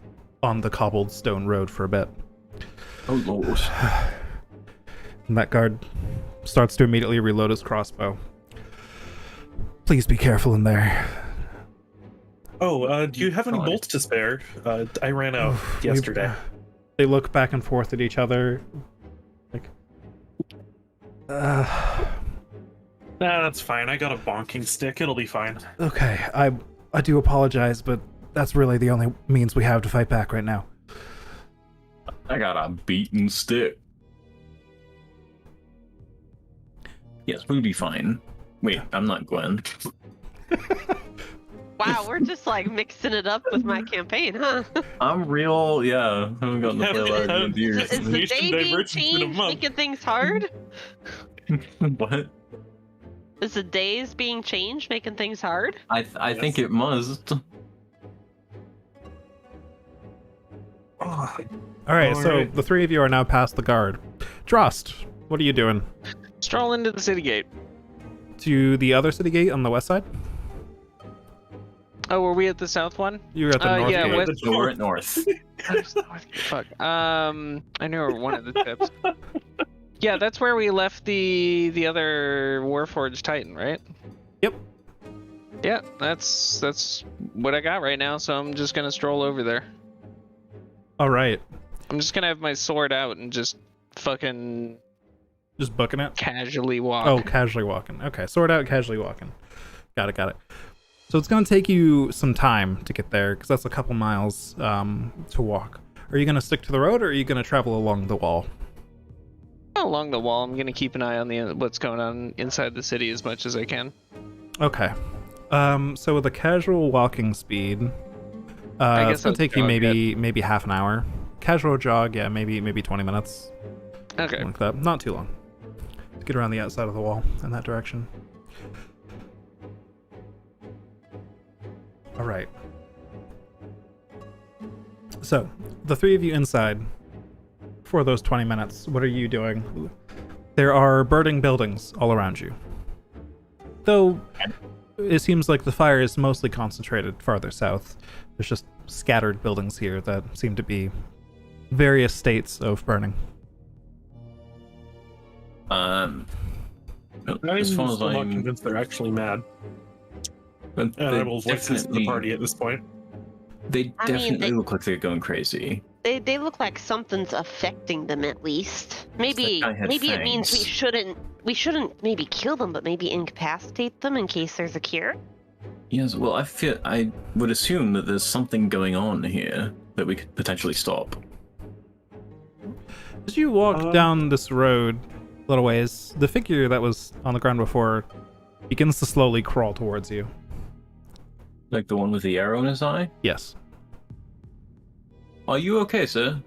on the cobbled stone road for a bit. Oh lord. And that guard starts to immediately reload his crossbow. Please be careful in there. Oh, do you have any Fine. bolts to spare? I ran out yesterday. They look back and forth at each other. Like, Nah, that's fine. I got a bonking stick. It'll be fine. okay, I do apologize, but that's really the only means we have to fight back right now. I got a beaten stick. Yes, we'll be fine. Wait, I'm not Gwen. Wow, we're just like mixing it up with my campaign, huh? I'm real, yeah. I haven't gotten to play a lot of Have- D&D Is the recently. day being Divergence in a changed month. making things hard? What? Is the days being changed making things hard? I think it must. Oh, All right, so Alright. the three of you are now past the guard. Drost, what are you doing? Stroll into the city gate. To the other city gate on the west side? Oh, were we at the south one? You're at the north yeah, gate. west- So we're at north. Fuck. I know one of the tips. Yeah, that's where we left the other Warforged Titan, right? Yep. Yeah, that's what I got right now. So I'm just gonna stroll over there. All right, I'm just gonna have my sword out and just fucking just booking it. casually walk. Oh, casually walking. Okay, sword out, casually walking. Got it. So it's going to take you some time to get there, because that's a couple miles to walk. Are you going to stick to the road, or are you going to travel along the wall? Along the wall, I'm gonna keep an eye on what's going on inside the city as much as I can. Okay. So with a casual walking speed, I it's guess going I'll to take you jog maybe half an hour. Casual jog, yeah, maybe 20 minutes. Okay. Something like that. Not too long. To get around the outside of the wall in that direction. All right. So, the three of you inside for those 20 minutes, what are you doing? There are burning buildings all around you. Though, it seems like the fire is mostly concentrated farther south. There's just scattered buildings here that seem to be various states of burning. I'm As far as still not I'm, convinced they're actually mad. And I they will voice this to the party at this point. They I mean, definitely they- look like they're going crazy. They look like something's affecting them at least. Maybe guy had it means we fangs. shouldn't maybe kill them, but maybe incapacitate them in case there's a cure. Yes, well, I would assume that there's something going on here that we could potentially stop. As you walk down this road a little ways, the figure that was on the ground before begins to slowly crawl towards you. Like the one with the arrow in his eye? Yes. Are you okay, sir?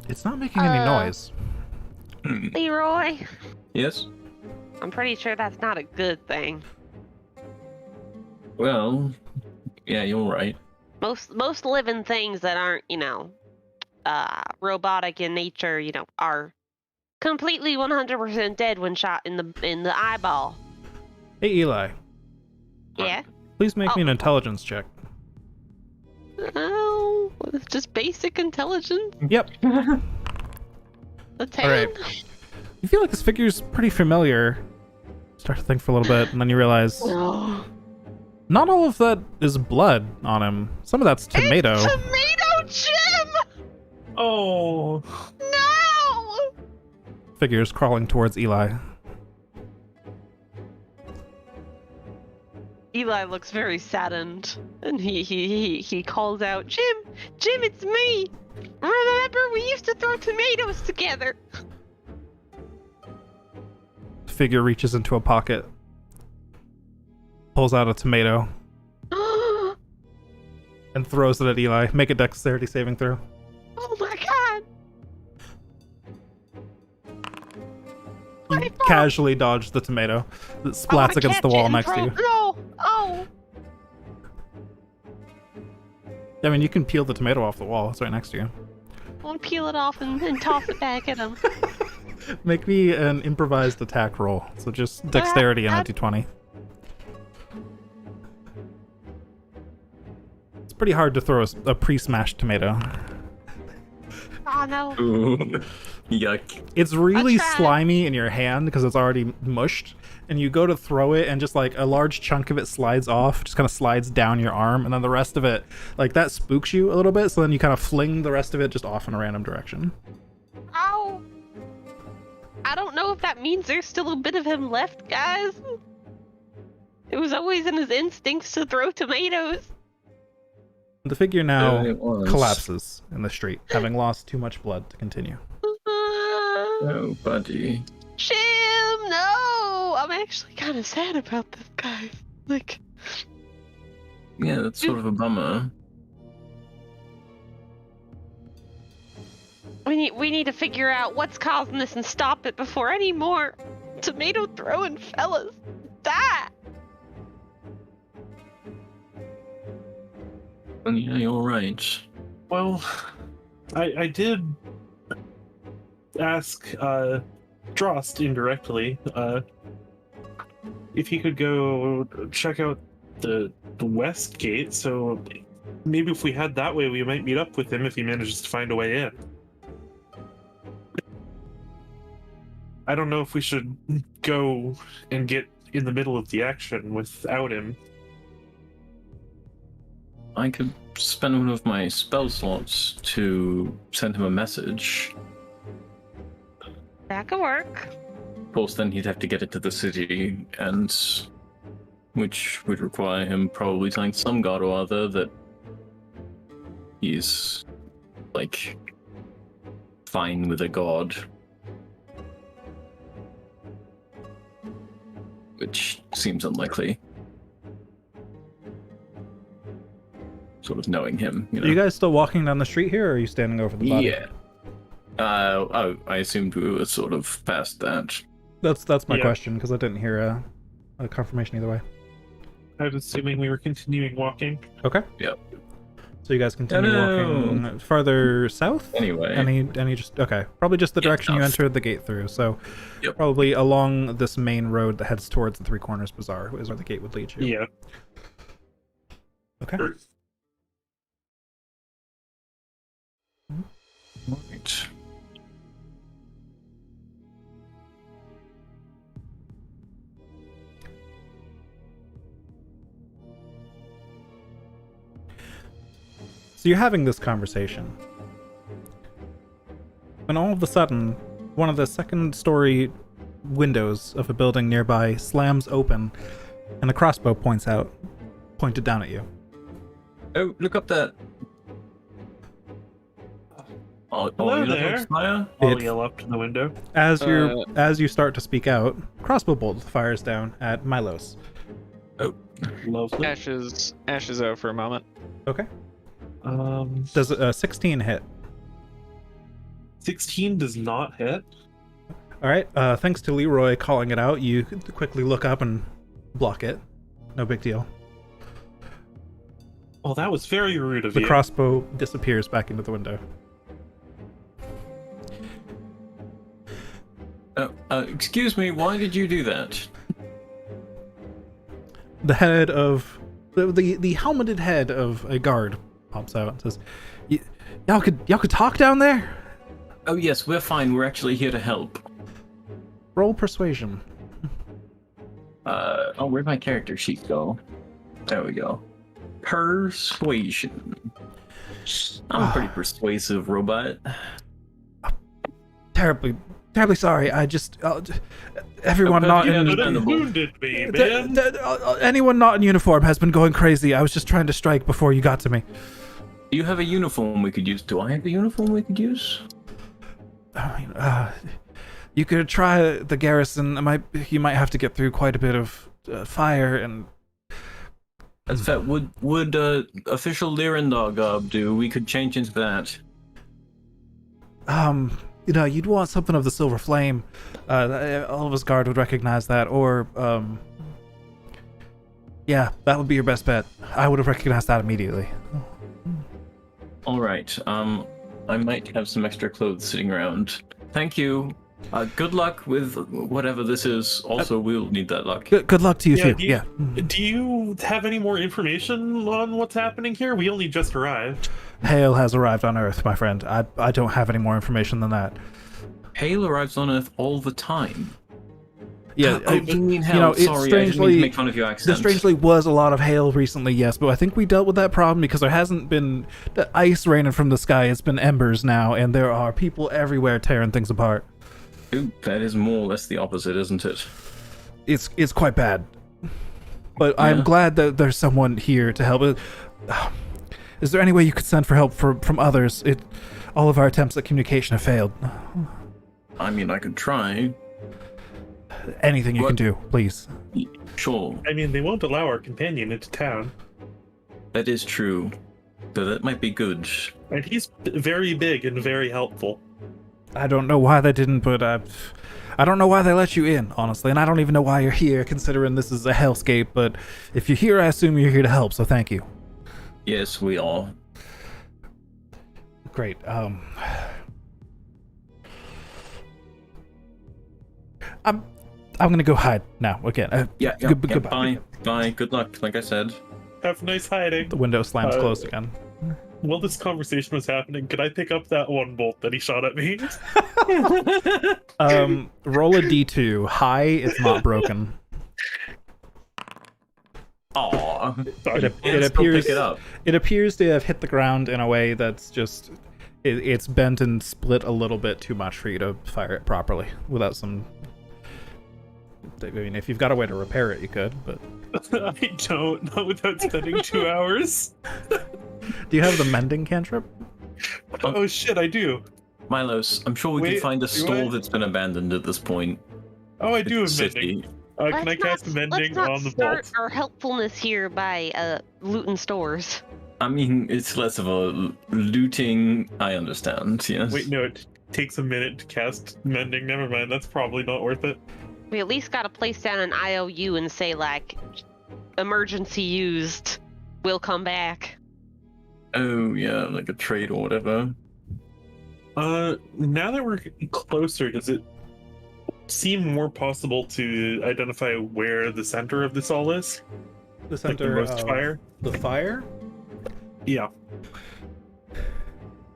It's not making any noise. Leroy, Yes? I'm pretty sure that's not a good thing. Well, yeah, you're right. Most living things that aren't, robotic in nature, are completely 100% dead when shot in the eyeball. Hey, Eli. Yeah. Please make me Oh. an intelligence check. Oh, just basic intelligence. Yep. A 10. All right. You feel like this figure's pretty familiar. Start to think for a little bit, and then you realize Oh. not all of that is blood on him. Some of that's tomato. It's Tomato Jim! Oh, No! Figure's crawling towards Eli. Eli looks very saddened, and he calls out, Jim, it's me! Remember, we used to throw tomatoes together. Figure reaches into a pocket, pulls out a tomato, Oh and throws it at Eli. Make a dexterity saving throw. my god! You My fault. casually dodge the tomato that I wanna splats against the catch it wall and next to throw- you. No! Oh! I mean, you can peel the tomato off the wall. It's right next to you. I want to peel it off and toss it back at him. Make me an improvised attack roll. So just dexterity and a d20. It's pretty hard to throw a pre-smashed tomato. Oh no. Ooh, yuck. It's really tried. slimy in your hand because it's already mushed, and you go to throw it, and just like a large chunk of it slides off, just kind of slides down your arm, and then the rest of it, like that spooks you a little bit, so then you kind of fling the rest of it just off in a random direction. Ow. I don't know if that means there's still a bit of him left, guys. It was always in his instincts to throw tomatoes. The figure now It was. collapses in the street, having lost too much blood to continue. Oh, buddy. Jim, no! I'm actually kind of sad about this guy. Like, Yeah, that's sort of a bummer. we need to figure out what's causing this and stop it before any more tomato throwing fellas die. Well, yeah, you're right. Well, I did ask Drost indirectly if he could go check out the west gate, so maybe if we head that way we might meet up with him if he manages to find a way in. I don't know if we should go and get in the middle of the action without him. I could spend one of my spell slots to send him a message. That could work. Of course, then he'd have to get it to the city, and which would require him probably telling some god or other that he's like fine with a god, which seems unlikely. Sort of knowing him, you know. Are you guys still walking down the street here, or are you standing over the body? Yeah. Oh, I assumed we were sort of past that. That's my Yeah. question, because I didn't hear a confirmation either way. I was assuming we were continuing walking. Okay. Yep. So you guys continue Hello. walking farther south? Anyway. Any just okay. Probably just the Yeah, direction you south. entered the gate through. So Yep. probably along this main road that heads towards the Three Corners Bazaar is where the gate would lead you. Yeah. Okay. Right. So you're having this conversation. When all of a sudden, one of the second-story windows of a building nearby slams open, and a crossbow pointed down at you. Oh, look up that. Hello there. Fire? I'll It's- yell up to the window. As you start to speak out, crossbow bolt fires down at Milos. Lovely. Ashes out for a moment. Okay. Um, Does a 16 hit? 16 does not hit. All right. Thanks to Leroy calling it out, you quickly look up and block it. No big deal. Well, that was very rude of The you. crossbow disappears back into the window. Excuse me, why did you do that? The head of the helmeted head of a guard pops out and says, y'all could talk down there? Oh yes, we're fine. We're actually here to help. Roll persuasion. Where'd my character sheet go? There we go. Persuasion. I'm a pretty persuasive robot. Terribly sorry. I just everyone Okay, not yeah, in no, That no. wounded me, man. anyone not in uniform has been going crazy. I was just trying to strike before you got to me. Do you have a uniform we could use? Do I have a uniform we could use? I mean, you could try the garrison. You might have to get through quite a bit of fire and. That's fair. Would official Lyrandar garb do? We could change into that. You'd want something of the silver flame. All of his guard would recognize that, or yeah, that would be your best bet. I would have recognized that immediately. All right. I might have some extra clothes sitting around. Thank you. Good luck with whatever this is. Also, we'll need that luck. Good luck to you too. Do you, Yeah. do you have any more information on what's happening here? We only just arrived. Hail has arrived on Earth, my friend. I don't have any more information than that. Hail arrives on Earth all the time. Yeah, Oh, you mean hell? you know, it Sorry, I didn't mean to strangely make fun of your accent. there strangely was a lot of hail recently, yes, but I think we dealt with that problem because there hasn't been the ice raining from the sky. It's been embers now, and there are people everywhere tearing things apart. Ooh, that is more or less the opposite, isn't it? It's quite bad. But I'm Yeah. glad that there's someone here to help. Is there any way you could send for help from others? All of our attempts at communication have failed. I mean, I could try. Anything you What? can do, please. Sure, I mean, they won't allow our companion into town. that is true. But that might be good. And he's very big and very helpful. I don't know why they didn't, but I don't know why they let you in, honestly, and I don't even know why you're here, considering this is a hellscape. But if you're here, I assume you're here to help. So thank you. Yes, we are. Great. I'm gonna go hide now. Again. Yeah, Goodbye. Bye. Bye. Good luck, like I said. Have nice hiding. The window slams closed again. While this conversation was happening, could I pick up that one bolt that he shot at me? Roll a d2. High, it's not broken. Aww. It appears. Pick it up. It appears to have hit the ground in a way that's just. It's bent and split a little bit too much for you to fire it properly without some. I mean, if you've got a way to repair it, you could, but. I don't, not without spending 2 hours. Do you have the mending cantrip? Oh shit, I do. Milos, I'm sure we Wait, can find a do store I? that's been abandoned at this point. Oh, I do have City. mending. Can I cast mending let's not on the start vault? our helpfulness here by looting stores. I mean, it's less of a looting. I understand. Yes. Wait, no, it takes a minute to cast mending. Never mind, that's probably not worth it. We at least got to place down an IOU and say like, emergency used. We'll come back. Oh yeah, like a trade or whatever. Now that we're closer, does it seem more possible to identify where the center of this all is? The Like the center roast of fire? the fire? Yeah.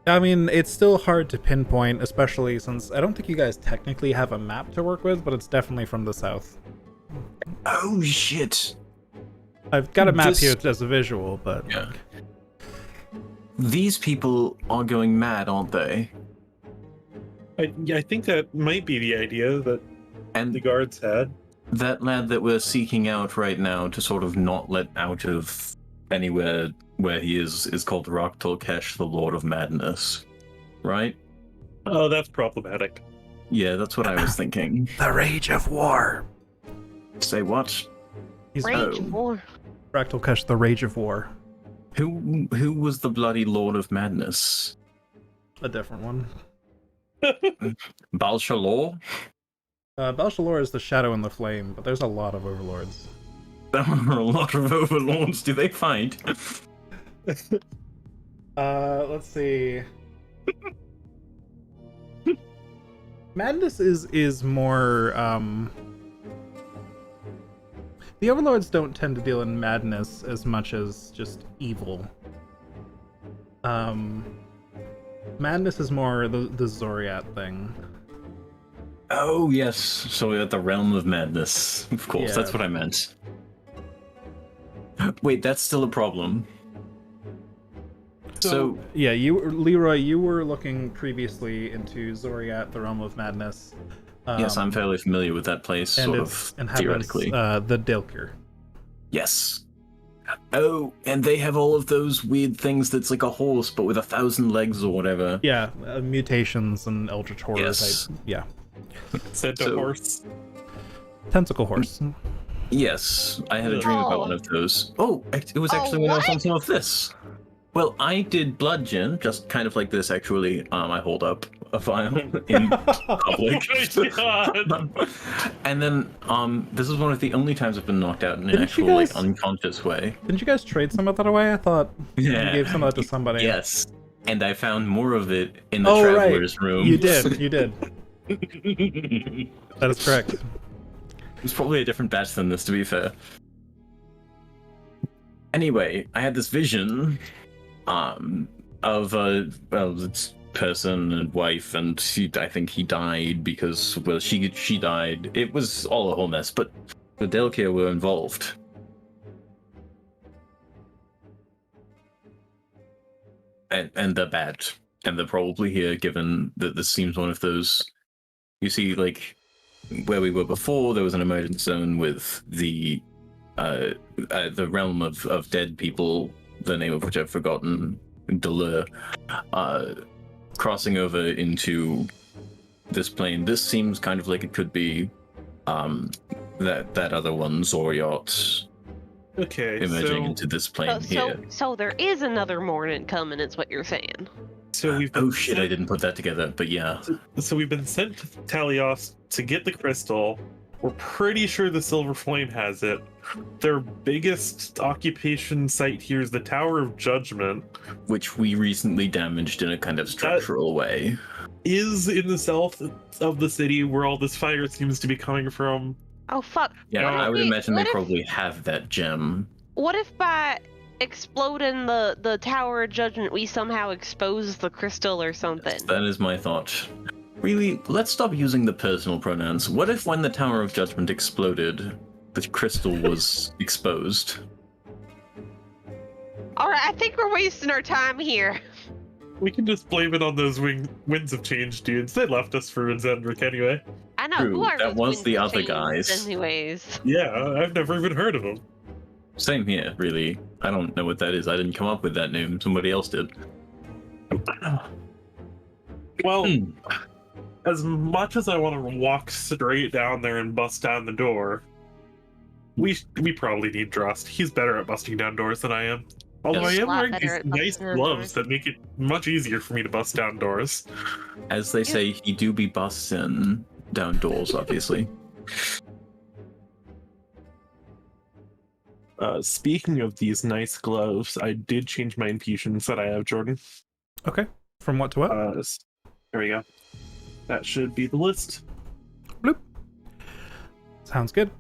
I mean, it's still hard to pinpoint, especially since I don't think you guys technically have a map to work with, but it's definitely from the south. Oh shit. I've got a map This- here as a visual, but Yeah. These people are going mad, aren't they? I think that might be the idea that And the guards had. that lad that we're seeking out right now to sort of not let out of anywhere where he is called Raktolkesh, the Lord of Madness. Right? Oh, that's problematic. Yeah, that's what I was thinking. the rage of war. Say what? He's Rage Oh. war. Raktolkesh, the rage of war. Who was the bloody Lord of Madness? A different one. Balshalor? Belshalor is the shadow and the flame, but there's a lot of overlords. There are a lot of overlords. Do they fight? Let's see. Madness is more the overlords don't tend to deal in madness as much as just evil. Madness is more the Zoriat thing. Oh yes, so we're at the realm of madness. Of course, Yeah. that's what I meant. Wait, that's still a problem. So Yeah, Leroy, you were looking previously into Zoriat, the realm of madness. yes, I'm fairly familiar with that place, and sort its of inhabitants, theoretically. the Dilker. Yes. Oh, and they have all of those weird things that's like a horse, but with 1,000 legs or whatever. Yeah, mutations and eldritch horror Yes. type. Yeah, Said to So- horse. tentacle horse. Yes, I had a dream about Oh. one of those. Oh, it was Oh, actually when I was on what? some of this. Well, I did bludgeon, just kind of like this actually. I hold up a file in public. Oh my God. And then this is one of the only times I've been knocked out in an Didn't you actual guys- like unconscious way. Didn't you guys trade some of that away? I thought you Yeah. gave some of that to somebody. Yes. and I found more of it in the Oh, right. traveler's room. You did. You did. That is correct. It was probably a different batch than this, to be fair. Anyway, I had this vision of this person and wife, and I think he died because, well, she died. It was all a whole mess, but the Delkia were involved. And they're bad. And they're probably here, given that this seems one of those... You see, like, where we were before, there was an emergence zone with the realm of dead people, the name of which I've forgotten, Delur, crossing over into this plane. This seems kind of like it could be that other one, Zoriot, Okay, emerging into this plane here. So there is another morning coming, is what you're saying. so we've been Oh shit, I didn't put that together, but yeah. So we've been sent to Talios to get the crystal. We're pretty sure the Silver Flame has it. Their biggest occupation site here is the Tower of Judgment. Which we recently damaged in a kind of structural way. Is in the south of the city where all this fire seems to be coming from. Oh fuck! Yeah, What I would if- imagine they what if- probably have that gem. What if by exploding the Tower of Judgment we somehow expose the crystal or something? That is my thought. Really, let's stop using the personal pronouns. What if when the Tower of Judgment exploded, the crystal was exposed? Alright, I think we're wasting our time here. We can just blame it on those winds of change dudes. They left us for Zendrick anyway. I know, True, who are that those was winds the of other change guys. anyways? Yeah, I've never even heard of them. Same here, really. I don't know what that is. I didn't come up with that name. Somebody else did. Well, Hmm. as much as I want to walk straight down there and bust down the door, we probably need Drust. He's better at busting down doors than I am. Although Yes. I am A lot wearing better these at nice busting down gloves doors. that make it much easier for me to bust down doors. As they say, he do be busting down doors, obviously. Speaking of these nice gloves, I did change my infusions that I have, Jordan. Okay. From what to what? There we go. That should be the list. Sounds good.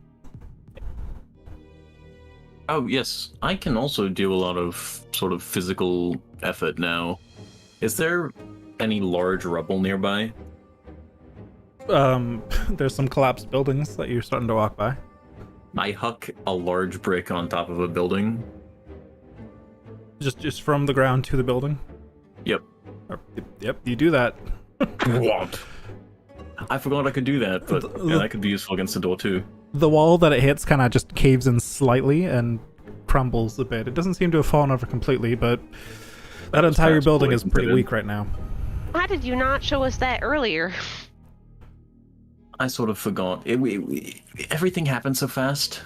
Oh, yes. I can also do a lot of sort of physical effort now. Is there any large rubble nearby? There's some collapsed buildings that you're starting to walk by. I huck a large brick on top of a building. Just from the ground to the building. Yep. Yep, you do that. What? I forgot I could do that, but The- yeah, that could be useful against the door too. The wall that it hits kind of just caves in slightly and crumbles a bit. It doesn't seem to have fallen over completely, but that was entire perhaps building poorly is pretty considered. weak right now. Why did you not show us that earlier? I sort of forgot. Everything happened so fast.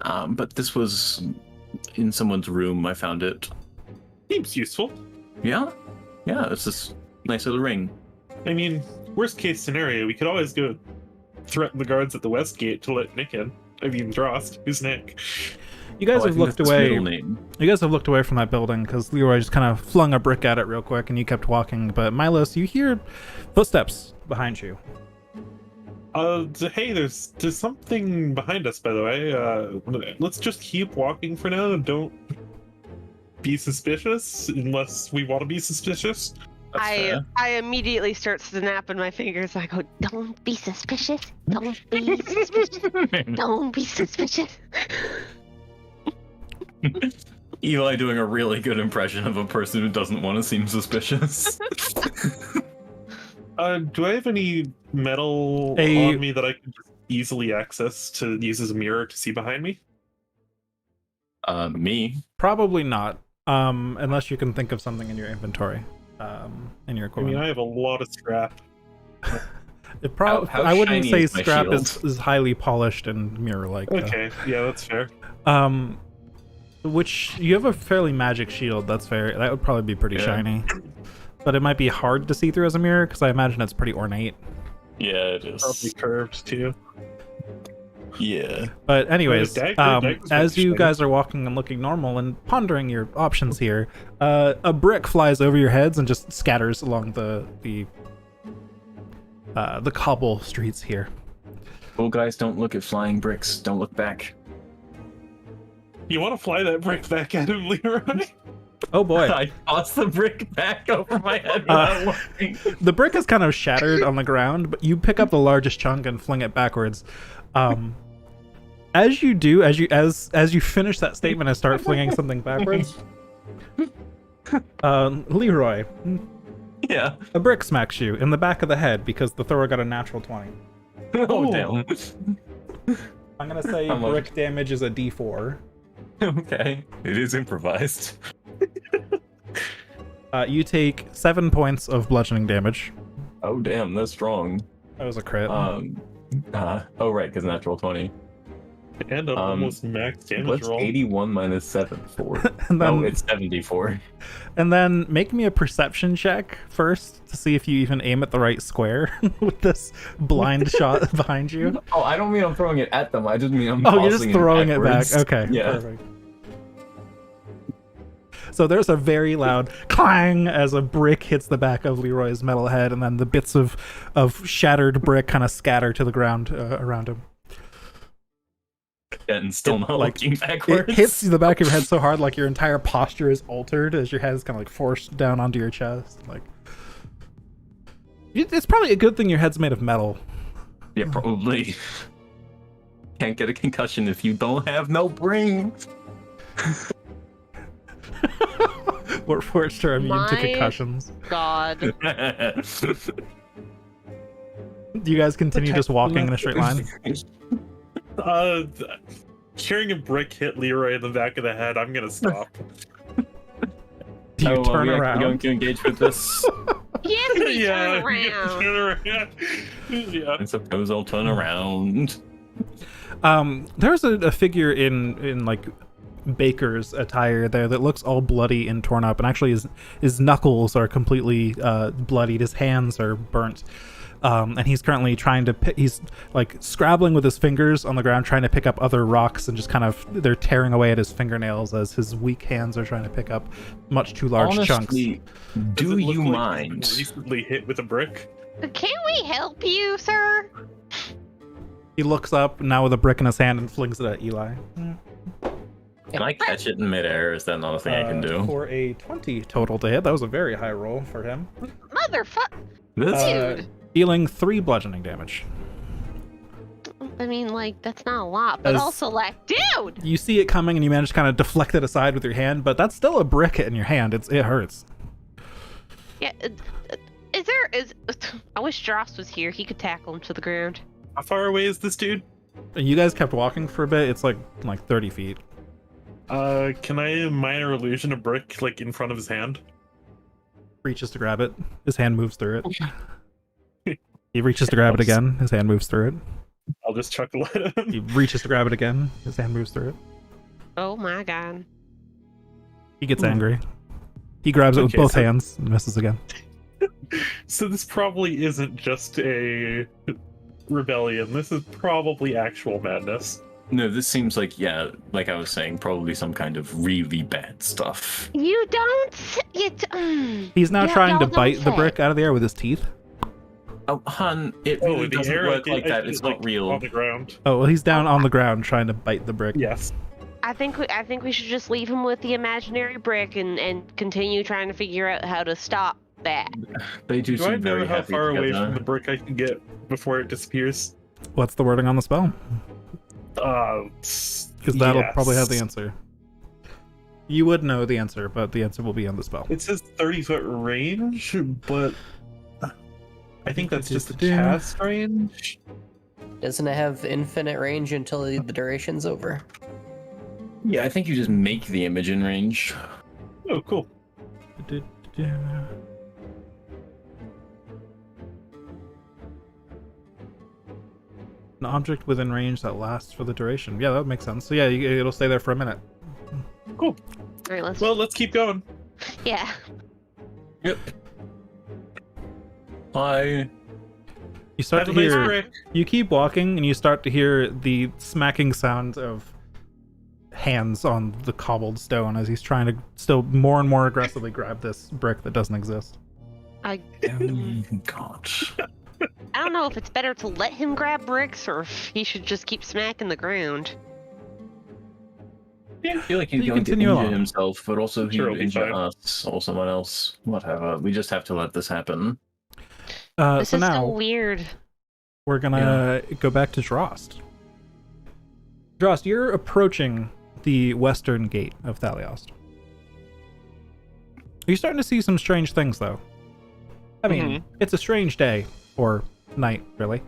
But this was in someone's room. I found it. Seems useful. Yeah, it's this nice little ring. I mean, worst case scenario, we could always go threaten the guards at the west gate to let Nick in. I mean, Drost. Who's Nick? You guys Oh, I have think looked that's his away. middle name. You guys have looked away from that building because Leroy just kind of flung a brick at it real quick, and you kept walking. But Milos, you hear footsteps behind you. Hey, there's something behind us, by the way. Let's just keep walking for now. Don't be suspicious unless we want to be suspicious. That's fair. I immediately start snapping my fingers. I go, don't be suspicious. Don't be suspicious. Don't be suspicious. Eli doing a really good impression of a person who doesn't want to seem suspicious. Do I have any metal Hey. on me that I can just easily access to use as a mirror to see behind me? Me. Probably not, unless you can think of something in your inventory, in your I equipment. mean, I have a lot of scrap. How I wouldn't shiny say is my scrap shield? is highly polished and mirror-like. though. Okay, yeah, that's fair. Which you have a fairly magic shield. That's fair. That would probably be pretty Yeah. shiny, but it might be hard to see through as a mirror because I imagine it's pretty ornate. Yeah, it is. Probably curved too. Yeah. But anyways, Dagger's as you shiny. guys are walking and looking normal and pondering your options here, a brick flies over your heads and just scatters along the cobble streets here. Oh, guys, don't look at flying bricks. Don't look back. You want to fly that brick back at him, Leroy? Oh boy. I tossed the brick back over my head without looking. The brick is kind of shattered on the ground, but you pick up the largest chunk and fling it backwards. As you do, as you finish that statement and start flinging something backwards, Leroy, Yeah. a brick smacks you in the back of the head because the thrower got a natural 20. Oh, Ooh. damn. I'm gonna say How much? brick damage is a D4. Okay. It is improvised. You take 7 points of bludgeoning damage. Oh, damn. That's strong. That was a crit. Oh, right, because natural 20. And an almost max damage What's roll. 81 minus 7 for? And then- Oh, it's 74. And then make me a perception check first to see if you even aim at the right square with this blind shot behind you. Oh, I don't mean I'm throwing it at them. I just mean I'm Oh, you're just tossing throwing it back. backwards. Okay, Yeah. perfect. So there's a very loud clang as a brick hits the back of Leroy's metal head, and then the bits of shattered brick kind of scatter to the ground around him. And still not like, looking It backwards. hits the back of your head so hard, like your entire posture is altered as your head is kind of like forced down onto your chest. Like, it's probably a good thing your head's made of metal. Yeah, probably. Can't get a concussion if you don't have no brain. Words are immune to My- concussions. God. Do you guys continue just walking in a straight line? Hearing a brick hit Leroy in the back of the head, I'm gonna stop. Do you turn Are we around? going to engage with this? Yes, we yeah, turn around. turn around. Yeah. I suppose I'll turn around. There's a figure in like baker's attire there that looks all bloody and torn up, and actually his knuckles are completely bloodied. His hands are burnt. And he's currently trying to he's like scrabbling with his fingers on the ground, trying to pick up other rocks, and just kind of they're tearing away at his fingernails as his weak hands are trying to pick up much too large chunks. Honestly, Does do it look you like mind? he's recently hit with a brick? Can we help you, sir? He looks up now with a brick in his hand and flings it at Eli. Can I catch it in midair? Is that not a thing I can do? For a 20 total to hit. That was a very high roll for him. Motherfucker. This Dude. Dealing 3 bludgeoning damage. I mean, like, that's not a lot, but As- also, like, dude! You see it coming and you manage to kind of deflect it aside with your hand, but that's still a brick in your hand. It hurts. Yeah, I wish Dross was here. He could tackle him to the ground. How far away is this dude? You guys kept walking for a bit. It's like 30 feet. Can I minor illusion a brick like in front of his hand? Reaches to grab it. His hand moves through it. He reaches to grab it again. His hand moves through it. I'll just chuckle at him. He reaches to grab it again. His hand moves through it. Oh my god. He gets angry. He grabs it with Okay, both so- hands and misses again. So this probably isn't just a rebellion. This is probably actual madness. No, this seems like, yeah, like I was saying, probably some kind of really bad stuff. You don't. He's now Yeah, trying to y'all don't bite the say. brick out of the air with his teeth. Oh, hun, it Oh, really the doesn't arrow, work like I that. think It's not like real. on the ground. Oh, well, he's down on the ground trying to bite the brick. Yes. I think we should just leave him with the imaginary brick and continue trying to figure out how to stop that. They do Do I seem know very how happy far away together. from the brick I can get before it disappears? What's the wording on the spell? Because that'll probably have the yes. answer. You would know the answer, but the answer will be on the spell. It says 30-foot range, but I think that's just a Do-do-do. cast range. Doesn't it have infinite range until the duration's over? Yeah, I think you just make the image in range. Oh, cool. An object within range that lasts for the duration. Yeah, that would make sense. So yeah, it'll stay there for a minute. Cool. All right, let's. Well, let's keep going. Yeah. Yep. Hi. You start Have to a nice hear. break. You keep walking, and you start to hear the smacking sound of hands on the cobbled stone as he's trying to still more and more aggressively grab this brick that doesn't exist. I God. I don't know if it's better to let him grab bricks or if he should just keep smacking the ground. I feel like he's You going to continue injure along. himself, but also he Sure, would it'll be injure fine. us or someone else. Whatever. We just have to let this happen. This So is now so weird. we're gonna go back to Drost. Drost, you're approaching the western gate of Thaliost. You're starting to see some strange things, though. I mean, it's a strange day, or night, really.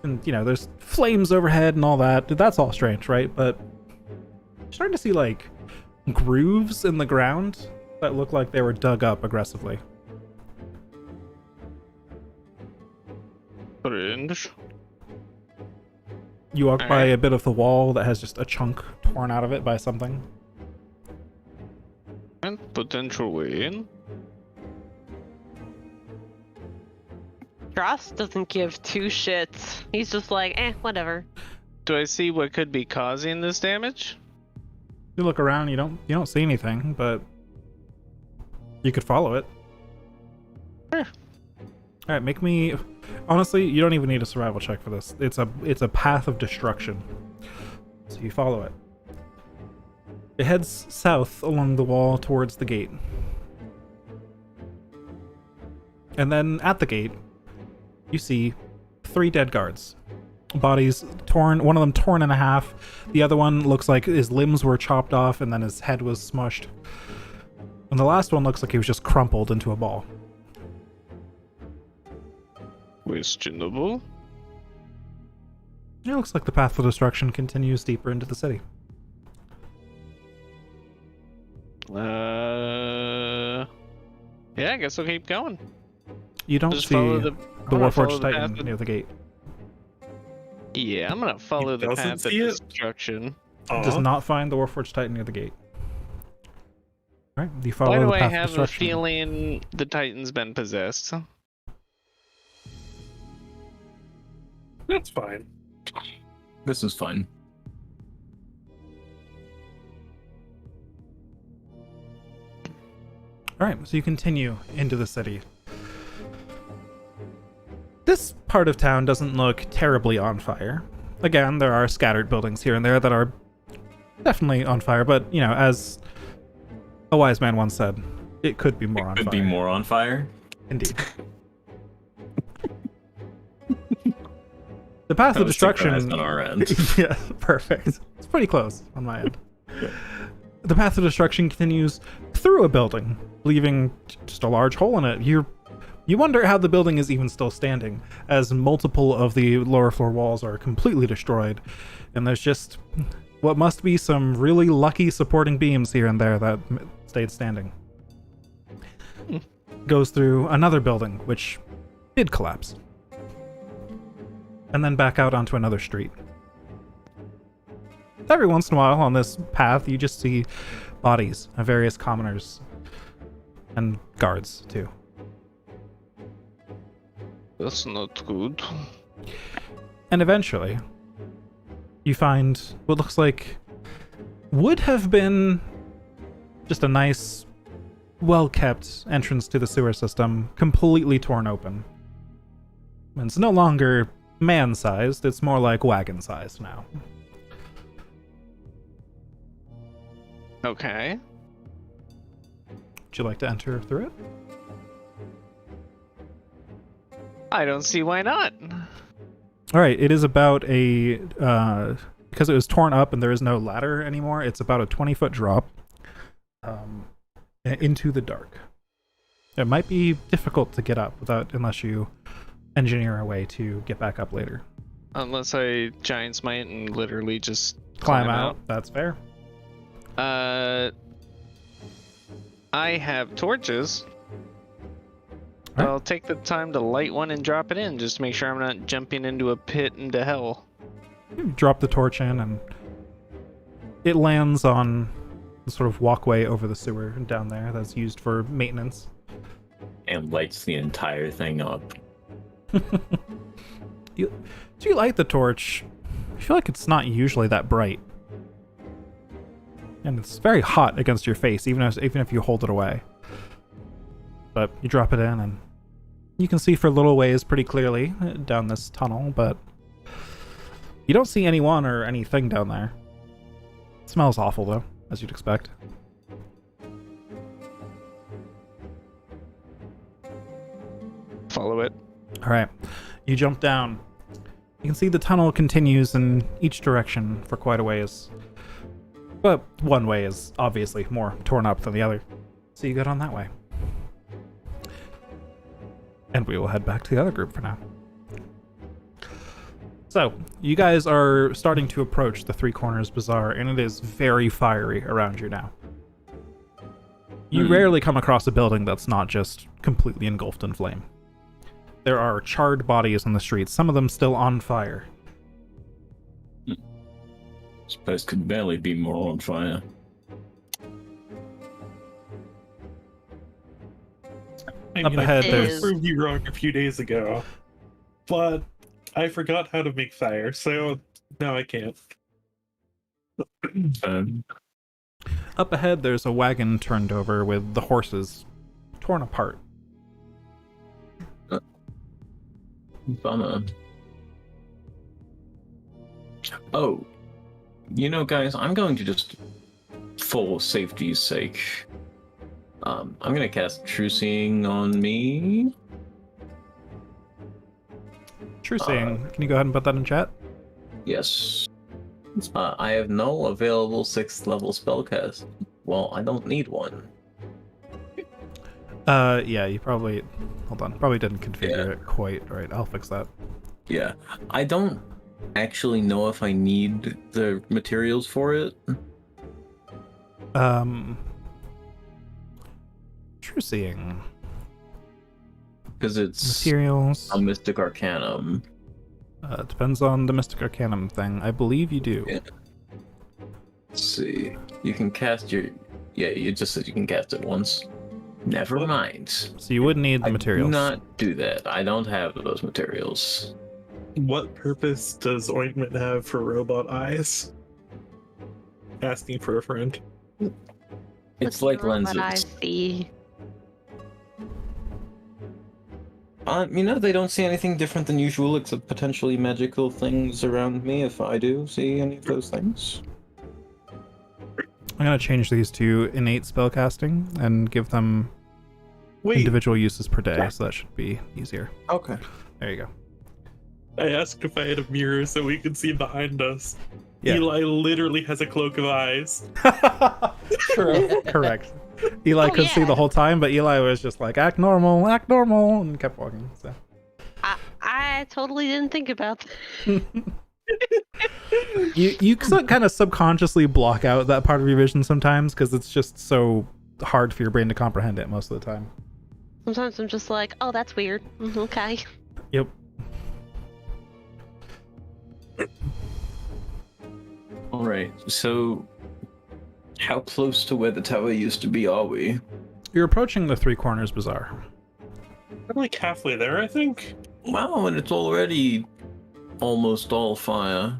And, you know, there's flames overhead and all that. That's all strange, right? But you're starting to see, like, grooves in the ground that look like they were dug up aggressively. Cringe. You walk by Alright. a bit of the wall that has just a chunk torn out of it by something. And potential win. Dross doesn't give two shits. He's just like, whatever. Do I see what could be causing this damage? You look around, you don't see anything, but you could follow it. Sure. All right, make me. Honestly, you don't even need a survival check for this. It's a path of destruction. So you follow it. It heads south along the wall towards the gate. And then at the gate, you see 3 dead guards. Bodies torn, one of them torn in half. The other one looks like his limbs were chopped off and then his head was smushed. And the last one looks like he was just crumpled into a ball. Questionable. It looks like the path of destruction continues deeper into the city. Yeah, I guess we'll keep going. You don't Just see follow the I'm gonna follow Warforged the Titan path near the gate. Yeah, I'm gonna follow the doesn't path of see it? destruction. Does Aw. not find the Warforged Titan near the gate. Alright, you follow Why the do I path of have a destruction. feeling the Titan's been possessed? That's fine. This is fun. Alright, so you continue into the city. This part of town doesn't look terribly on fire. Again, there are scattered buildings here and there that are definitely on fire, but, you know, as a wise man once said, it could be more on Could fire. be more on fire. Indeed. The path of I was synchronized destruction. on our end. Yeah, perfect. It's pretty close on my end. The path of destruction continues through a building, leaving just a large hole in it. You wonder how the building is even still standing, as multiple of the lower floor walls are completely destroyed, and there's just what must be some really lucky supporting beams here and there that stayed standing. Goes through another building, which did collapse, and then back out onto another street. Every once in a while on this path, you just see bodies of various commoners and guards, too. That's not good. And eventually, you find what looks like would have been just a nice, well-kept entrance to the sewer system, completely torn open. And it's no longer man-sized, it's more like wagon-sized now. Okay. Would you like to enter through it? I don't see why not. All right, it is about a because it was torn up and there is no ladder anymore. It's about a 20-foot drop into the dark. It might be difficult to get up unless you engineer a way to get back up later. Unless I giant smite and literally just Climb out. That's fair. I have torches. Alright. I'll take the time to light one and drop it in, just to make sure I'm not jumping into a pit into hell. You drop the torch in and it lands on the sort of walkway over the sewer down there that's used for maintenance. And lights the entire thing up. Do you light the torch? I feel like it's not usually that bright. And it's very hot against your face, even if you hold it away. But you drop it in, and you can see for a little ways pretty clearly down this tunnel, but you don't see anyone or anything down there. It smells awful, though, as you'd expect. Follow it. Alright, you jump down. You can see the tunnel continues in each direction for quite a ways. But one way is obviously more torn up than the other. So you go down that way. And we will head back to the other group for now. So, you guys are starting to approach the Three Corners Bazaar, and it is very fiery around you now. You rarely come across a building that's not just completely engulfed in flame. There are charred bodies on the streets, some of them still on fire. This place could barely be more on fire. I Up mean, ahead, I there's- proved you wrong a few days ago, but I forgot how to make fire, so now I can't. Up ahead, there's a wagon turned over with the horses torn apart. Bummer. Oh, you know, guys, I'm going to just, for safety's sake, I'm gonna cast True Seeing on me. True Seeing. Can you go ahead and put that in chat? Yes. I have no available 6th level spellcast. Well, I don't need one. Yeah, you probably... Hold on. Probably didn't configure it quite right. I'll fix that. Yeah, I don't actually know if I need the materials for it. True Seeing. Because it's Materials. a Mystic Arcanum. Depends on the Mystic Arcanum thing. I believe you do. Yeah. Let's see. You can cast your... Yeah, you just said you can cast it once. Never mind. So you would need the materials. Do not do that. I don't have those materials. What purpose does ointment have for robot eyes? Asking for a friend. It's like lenses. I see. You know, they don't see anything different than usual except potentially magical things around me if I do see any of those things. I'm going to change these to innate spellcasting and give them individual uses per day, so that should be easier. Okay. There you go. I asked if I had a mirror so we could see behind us. Yeah. Eli literally has a cloak of eyes. True. Correct. Eli could see the whole time, but Eli was just like, act normal, and kept walking. So. I totally didn't think about that. You kind of subconsciously block out that part of your vision sometimes because it's just so hard for your brain to comprehend it most of the time. Sometimes I'm just like, oh, that's weird. Okay. Yep. Alright, so how close to where the tower used to be are we? You're approaching the Three Corners Bazaar. I'm like halfway there, I think. Wow, and it's already almost all fire.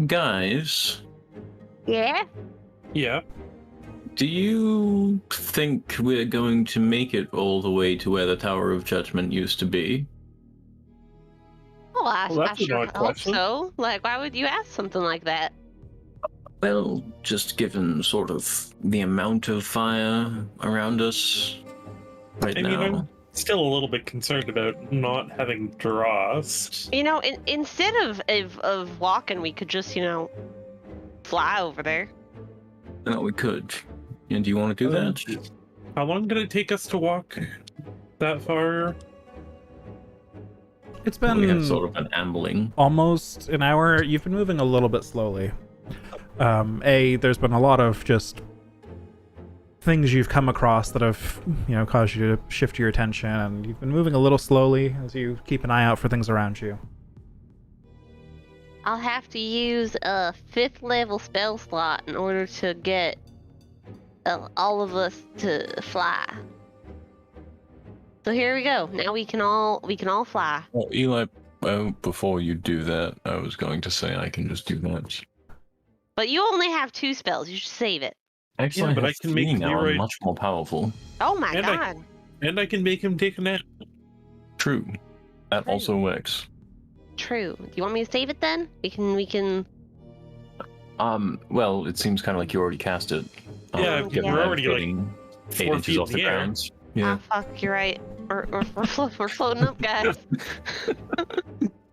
Guys, Yeah? Yeah. do you think we're going to make it all the way to where the Tower of Judgment used to be? Oh, I that's a sure good hope question. so. Like, why would you ask something like that? Well, just given sort of the amount of fire around us right I now. mean, I'm still a little bit concerned about not having Drost. You know, instead of walking, we could just, fly over there. No, we could. And do you want to do that? How long did it take us to walk that far? It's We have been sort of an ambling. almost an hour. You've been moving a little bit slowly. There's been a lot of just things you've come across that have, caused you to shift your attention, and you've been moving a little slowly as you keep an eye out for things around you. I'll have to use a 5th level spell slot in order to get all of us to fly. So here we go. Now we can all fly. Well, Eli, before you do that, I was going to say I can just do that. But you only have 2 spells. You should save it. Actually, Yeah, but I I have can 3 make now. Leroy- I'm much more powerful. Oh my And god. And I can make him take a nap. True. That True. also works. True. Do you want me to save it then? We can. Well, it seems kind of like you already cast it. Yeah, Oh, given yeah. we're I'm already like getting 8 4 inches feet off in the the air. ground. Yeah. Oh fuck, you're right. We're floating up, guys.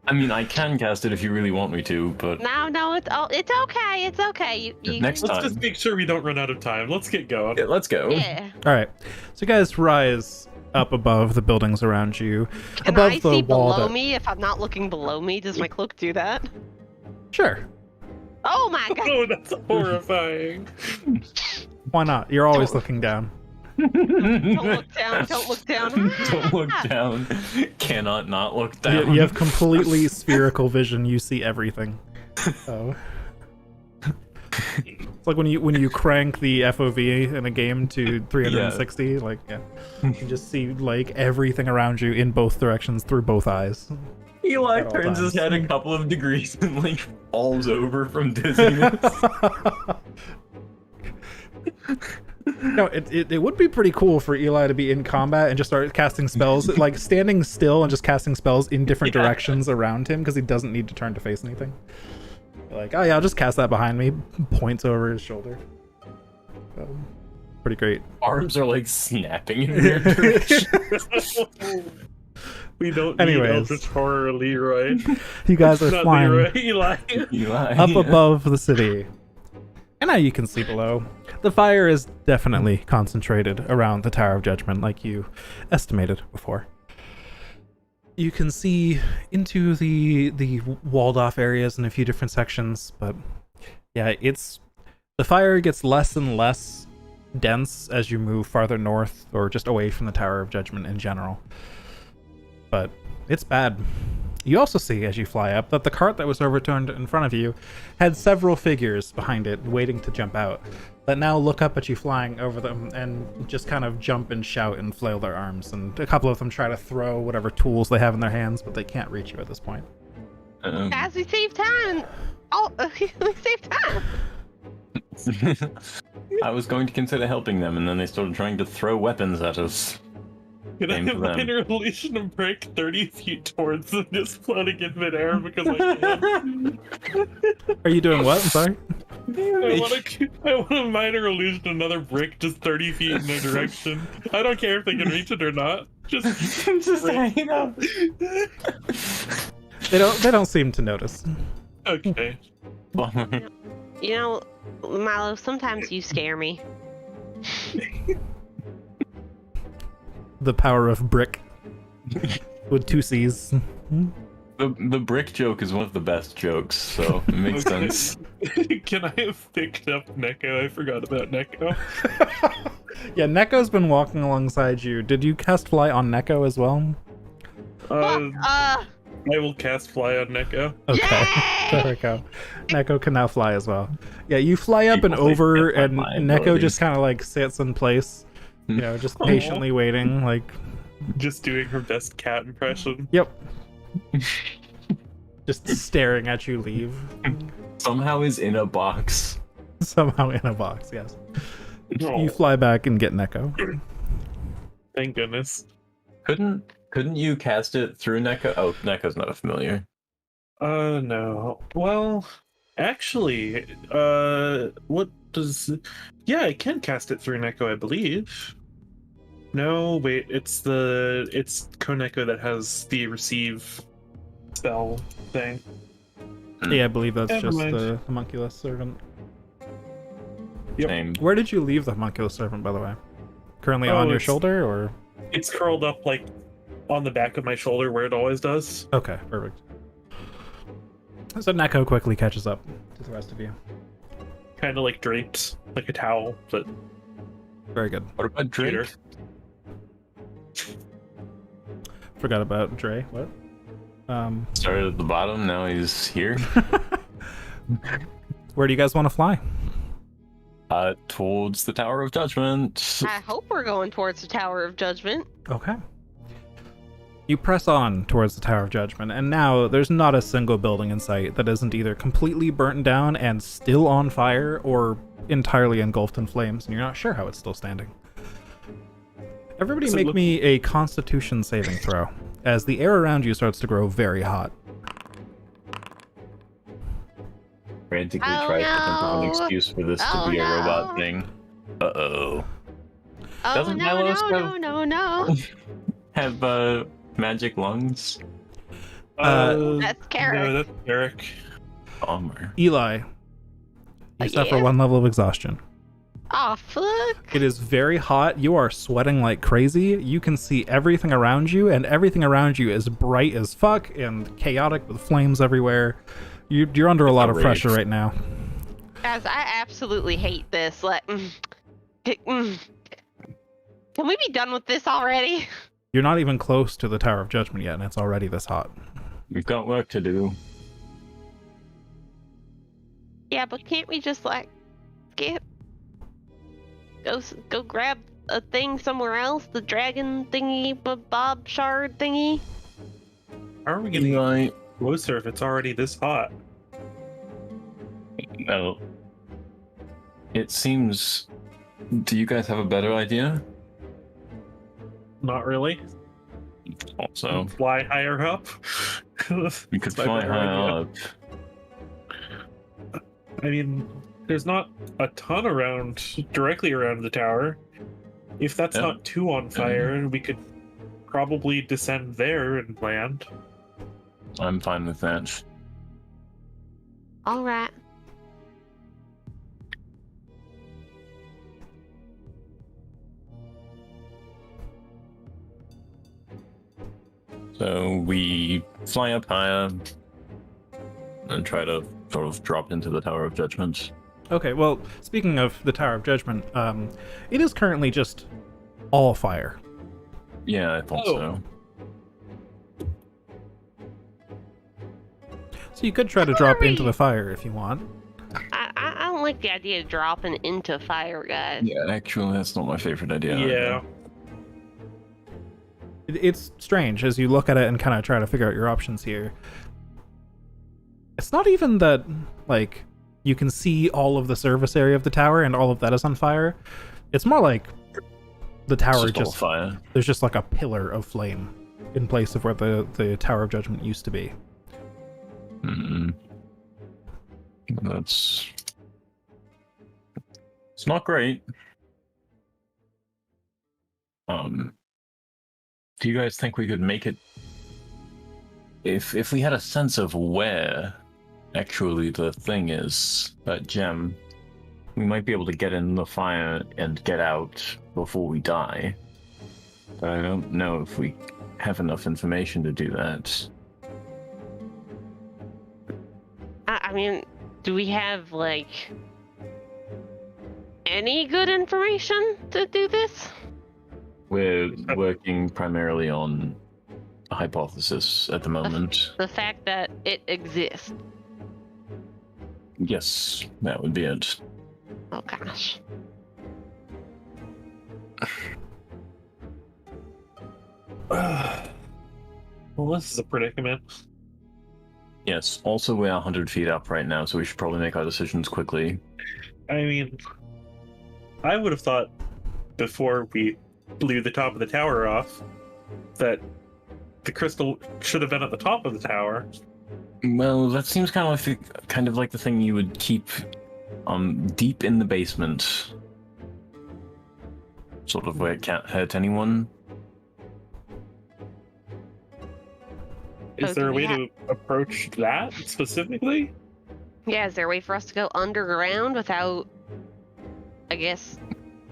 I mean, I can cast it if you really want me to, but No, it's okay. It's okay. You Next Let's time. just make sure we don't run out of time. Let's get going. yeah, let's go. Yeah. All right. So you guys rise up above the buildings around you. Can above I the see wall below that- me if I'm not looking below me? Does my cloak do that? Sure. Oh my god. Oh, that's horrifying. Why not? You're always Don't- looking down. Don't look down. Don't look down. Don't look down. Cannot not look You, down. you have completely spherical vision. You see everything. So it's like when you crank the FOV in a game to 360. Like, yeah, you can just see like everything around you in both directions through both eyes. Eli At all turns his times. head a couple of degrees and like falls over from dizziness. No, it would be pretty cool for Eli to be in combat and just start casting spells, like standing still and just casting spells in different Yeah. directions around him because he doesn't need to turn to face anything. Like, oh yeah, I'll just cast that behind me. Points over his shoulder. Pretty great. Arms are like snapping in weird directions. We don't Anyways. need Eldritch Horror Leroy. You guys are Not flying Leroy, Eli. Eli. up yeah. above the city. And now you can see below. The fire is definitely concentrated around the Tower of Judgment, like you estimated before. You can see into the walled off areas in a few different sections, but yeah, the fire gets less and less dense as you move farther north or just away from the Tower of Judgment in general. But it's bad. You also see, as you fly up, that the cart that was overturned in front of you had several figures behind it waiting to jump out, that now look up at you flying over them and just kind of jump and shout and flail their arms. And a couple of them try to throw whatever tools they have in their hands, but they can't reach you at this point. Guys, we save time. Oh, we save time. I was going to consider helping them, and then they started trying to throw weapons at us. Can I Aim have for them. minor illusion and break 30 feet towards them, just floating in midair because I can? Are you doing what? I'm sorry? I want a minor illusion another brick just 30 feet in their direction. I don't care if they can reach it or not. Just hanging up. They don't seem to notice. okay. You know, Milo, sometimes you scare me. The power of brick. With 2 C's. The brick joke is one of the best jokes, so it makes Okay. sense. Can I have picked up Neko? I forgot about Neko. Yeah, Neko's been walking alongside you. Did you cast fly on Neko as well? I will cast fly on Neko. Okay. Yay! There we go. Neko can now fly as well. Yeah, you fly up and People think over, that's and my Neko abilities. just kind of like sits in place, you know, just Aw. patiently waiting. Like, Just doing her best cat impression. yep. Just staring at you leave. Somehow is in a box. Somehow in a box, yes. Oh, You fly back and get Neko. thank goodness. Couldn't you cast it through Neko? Oh, Neko's not a familiar. No. Well, actually, what does... Yeah, I can cast it through Neko, I believe. No, wait, it's Koneko that has the receive spell thing. Yeah, I believe that's Never just mind. the homunculus servant. Yep. Same. Where did you leave the homunculus servant, by the way? Currently Oh, on your it's- shoulder, or? It's curled up, like, on the back of my shoulder where it always does. Okay, perfect. So Neko quickly catches up to the rest of you. Kind of like draped, like a towel, but Very good. What about cuter. Drake? Forgot about Dre. What? Started at the bottom, now he's here. Where do you guys want to fly? Towards the Tower of Judgment. I hope we're going towards the Tower of Judgment. Okay. You press on towards the Tower of Judgment, and now there's not a single building in sight that isn't either completely burnt down and still on fire, or entirely engulfed in flames, and you're not sure how it's still standing. Everybody Does it make look- me a Constitution saving throw, as the air around you starts to grow very hot. Frantically Oh, tries to think of an no. excuse for this Oh, to be a robot no. thing. Uh-oh. Oh, Doesn't no, Milos no, have- no, no, no. Have, magic lungs? That's Carrick. No, that's Carrick. Bummer. Eli, you suffer yeah? 1 level of exhaustion. Oh, fuck. It is very hot. You are sweating like crazy. You can see everything around you, and everything around you is bright as fuck and chaotic with flames everywhere. You're under a lot of pressure right now. Guys, I absolutely hate this. Can we be done with this already? You're not even close to the Tower of Judgment yet, and it's already this hot. We've got work to do. Yeah, but can't we just, skip? Go grab a thing somewhere else? The dragon thingy, bob shard thingy? How are we getting Eli, closer if it's already this hot? well, it seems... Do you guys have a better idea? Not really. Also, Fly higher up. we could That's my fly better high idea. up. I mean, there's not a ton around, directly around the tower. If that's Yeah. not too on fire, we could probably descend there and land. I'm fine with that. Alright. So we fly up higher and try to sort of drop into the Tower of Judgment. Okay, well, speaking of the Tower of Judgment, it is currently just all fire. Yeah, I thought Oh. so. So you could try to drop into the fire if you want. I don't like the idea of dropping into fire, guys. Yeah, actually, that's not my favorite idea. Yeah. It's strange as you look at it and kind of try to figure out your options here. It's not even that, like, you can see all of the surface area of the tower and all of that is on fire. It's more like the It's tower just all just fire. there's just like a pillar of flame in place of where the Tower of Judgment used to be. That's... It's not great. Do you guys think we could make it... If we had a sense of where actually the thing is, that gem, we might be able to get in the fire and get out before we die. But I don't know if we have enough information to do that. I mean, do we have, any good information to do this? We're working primarily on a hypothesis at the moment. The fact that it exists. Yes, that would be it. Oh, gosh. Well, this is a predicament. Yes, also we're 100 feet up right now, so we should probably make our decisions quickly. I mean, I would have thought before we blew the top of the tower off that the crystal should have been at the top of the tower. Well, that seems kind of like the thing you would keep deep in the basement. Sort of where it can't hurt anyone. Is So there do a we way to approach that specifically? Yeah, is there a way for us to go underground without, I guess...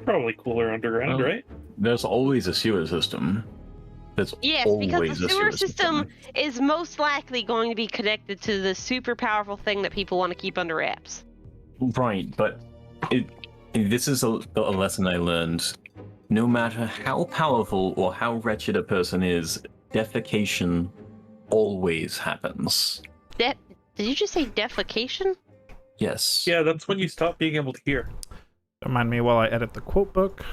Probably cooler underground, Well, right? There's always a sewer system. There's Yes, always because the a sewer system is most likely going to be connected to the super powerful thing that people want to keep under wraps. Right, but this is a lesson I learned. No matter how powerful or how wretched a person is, defecation always happens. Did you just say defecation? Yes. Yeah, that's when you stop being able to hear. Don't mind me while I edit the quote book.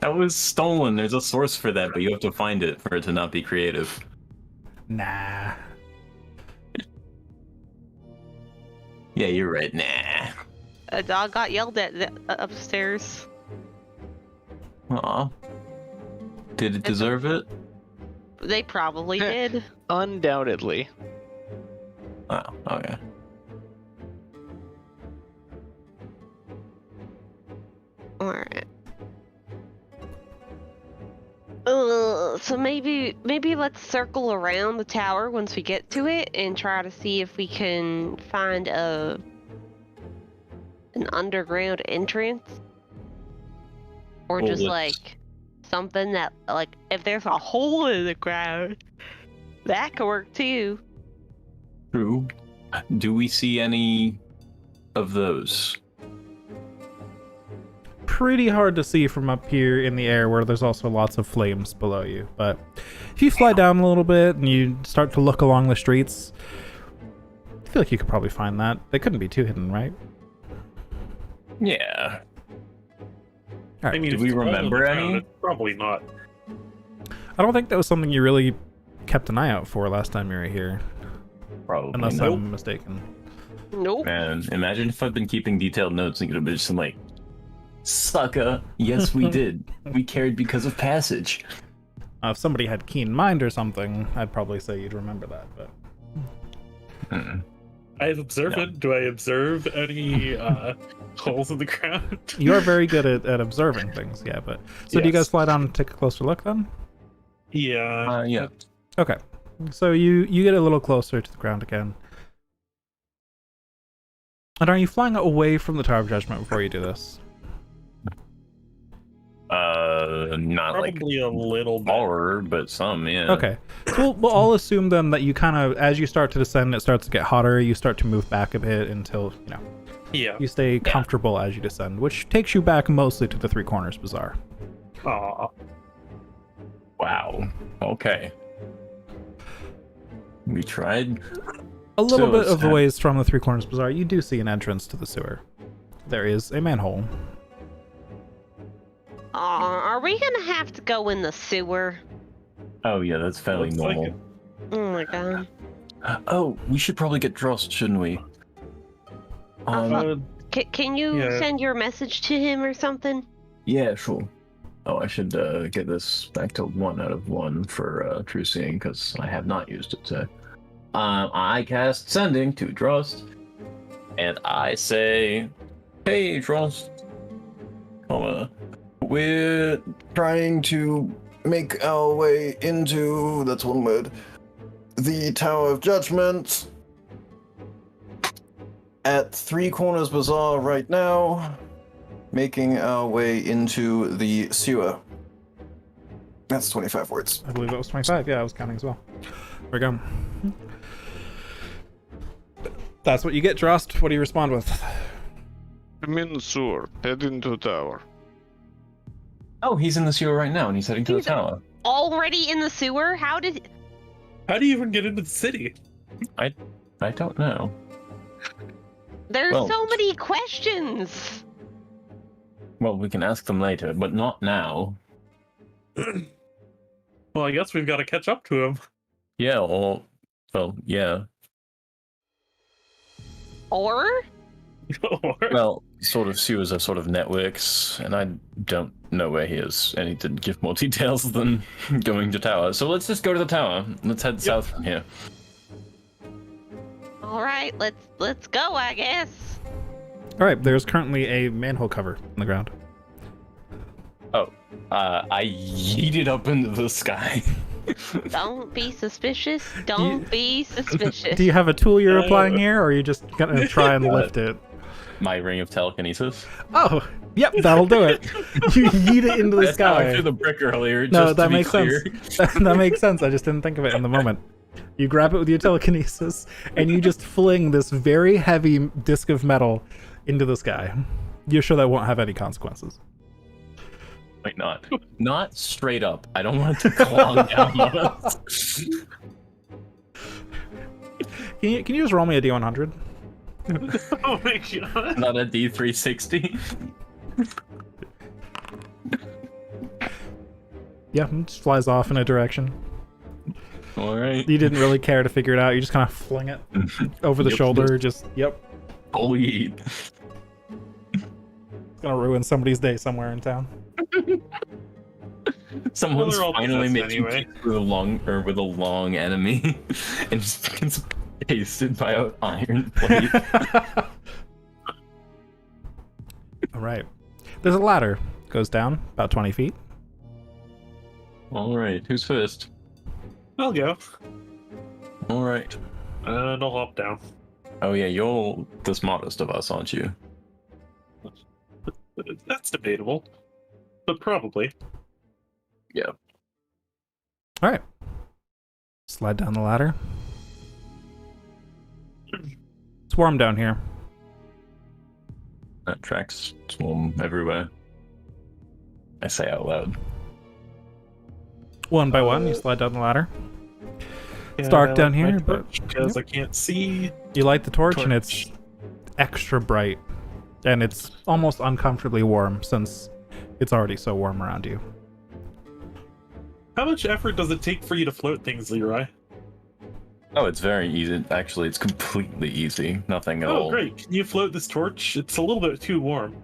That was stolen. There's a source for that, but you have to find it for it to not be creative. Nah. Yeah, you're right. Nah. A dog got yelled at upstairs. Aw. Did it deserve it? They probably did. Undoubtedly. Oh, okay. Alright. So maybe let's circle around the tower once we get to it and try to see if we can find an underground entrance. Or Well, just let's- like something that, like, if there's a hole in the ground, that could work too. True. Do we see any of those? Pretty hard to see from up here in the air where there's also lots of flames below you. But if you fly down a little bit and you start to look along the streets, I feel like you could probably find that. They couldn't be too hidden, right? Yeah. I mean, Do if we it's all on the remember ground, any? it's probably not. I don't think that was something you really kept an eye out for last time you were here, Probably. unless Nope. I'm mistaken. Nope. Man, imagine if I'd been keeping detailed notes and could have been just like, sucker. Yes, we did. We cared because of passage. If somebody had keen mind or something, I'd probably say you'd remember that. But Hmm. I observe it. Do I observe any holes in the ground? you are very good at observing things, yeah. But so do you guys Yes. fly down and take a closer look then? Yeah. Yeah. Okay, so you get a little closer to the ground again. And are you flying away from the Tower of Judgment before you do this? Not like Probably a little bit. horror, but some, yeah. Okay, so we'll all assume then that you kind of, as you start to descend, it starts to get hotter. You start to move back a bit until Yeah. you stay comfortable as you descend, which takes you back mostly to the Three Corners Bazaar. Aw. Wow. Okay. We tried. A little So bit it's of the kind- ways from the Three Corners Bazaar, you do see an entrance to the sewer. There is a manhole. Are we gonna have to go in the sewer? Oh yeah, that's fairly Looks like normal. Oh my god. Oh, we should probably get Drost, shouldn't we? Uh, Can you Yeah. send your message to him or something? Yeah, sure. Oh, I should get this back to 1 out of 1 for True Seeing, because I have not used it today. I cast Sending to Drost, and I say, hey, Drost, we're trying to make our way into, that's one word, the Tower of Judgment at Three Corners Bazaar right now, making our way into the sewer. That's 25 words. I believe that was 25. Yeah, I was counting as well. There we go. That's what you get, Drost. What do you respond with? I'm in the sewer. Head into the tower. Oh, he's in the sewer right now, and he's heading to He's- the tower. Already in the sewer? How did? how do you even get into the city? I don't know. There's Well- so many questions. Well, we can ask them later, but not now. Well, I guess we've got to catch up to him. Yeah, well, yeah. Or? Well, sort of sewers are sort of networks, and I don't know where he is, and he didn't give more details than going to tower. So let's just go to the tower. Let's head south from here. All right, let's go, I guess. All right, there's currently a manhole cover in the ground. I yeeted up into the sky. Don't be suspicious. Don't be suspicious. Do you have a tool you're applying here, or are you just gonna try and lift it? My ring of telekinesis. Oh, yep, that'll do it. You yeet it into the That's how I sky. threw the brick earlier. No, just that to be makes clear. sense. That makes sense. I just didn't think of it in the moment. You grab it with your telekinesis, and you just fling this very heavy disc of metal into the sky. You're sure that won't have any consequences? Wait, not straight up. I don't want it to clog down on us. Can you just roll me a d100? Oh my god. Not a D360. Yeah, it just flies off in a direction. All right. You didn't really care to figure it out. You just kind of fling it over the Yep, shoulder. Just, yep. Holy. It's gonna ruin somebody's day somewhere in town. Someone's they're all finally possessed making anyway. peace with a long enemy, and just gets pasted by an iron plate. All right. There's a ladder. Goes down about 20 feet. All right, who's first? I'll go. All right. And I'll hop down. Oh yeah, you're the smartest of us, aren't you? That's debatable. But probably. Yeah. All right. Slide down the ladder. It's warm down here. That tracks swarm everywhere. I say out loud. One by one, you slide down the ladder. It's Yeah, dark I down like my here, but torch because I can't see. you light the torch, and it's extra bright. And it's almost uncomfortably warm since it's already so warm around you. How much effort does it take for you to float things, Leroy? Oh, it's very easy. Actually, it's completely easy. Nothing at all. Oh, great. Can you float this torch? It's a little bit too warm.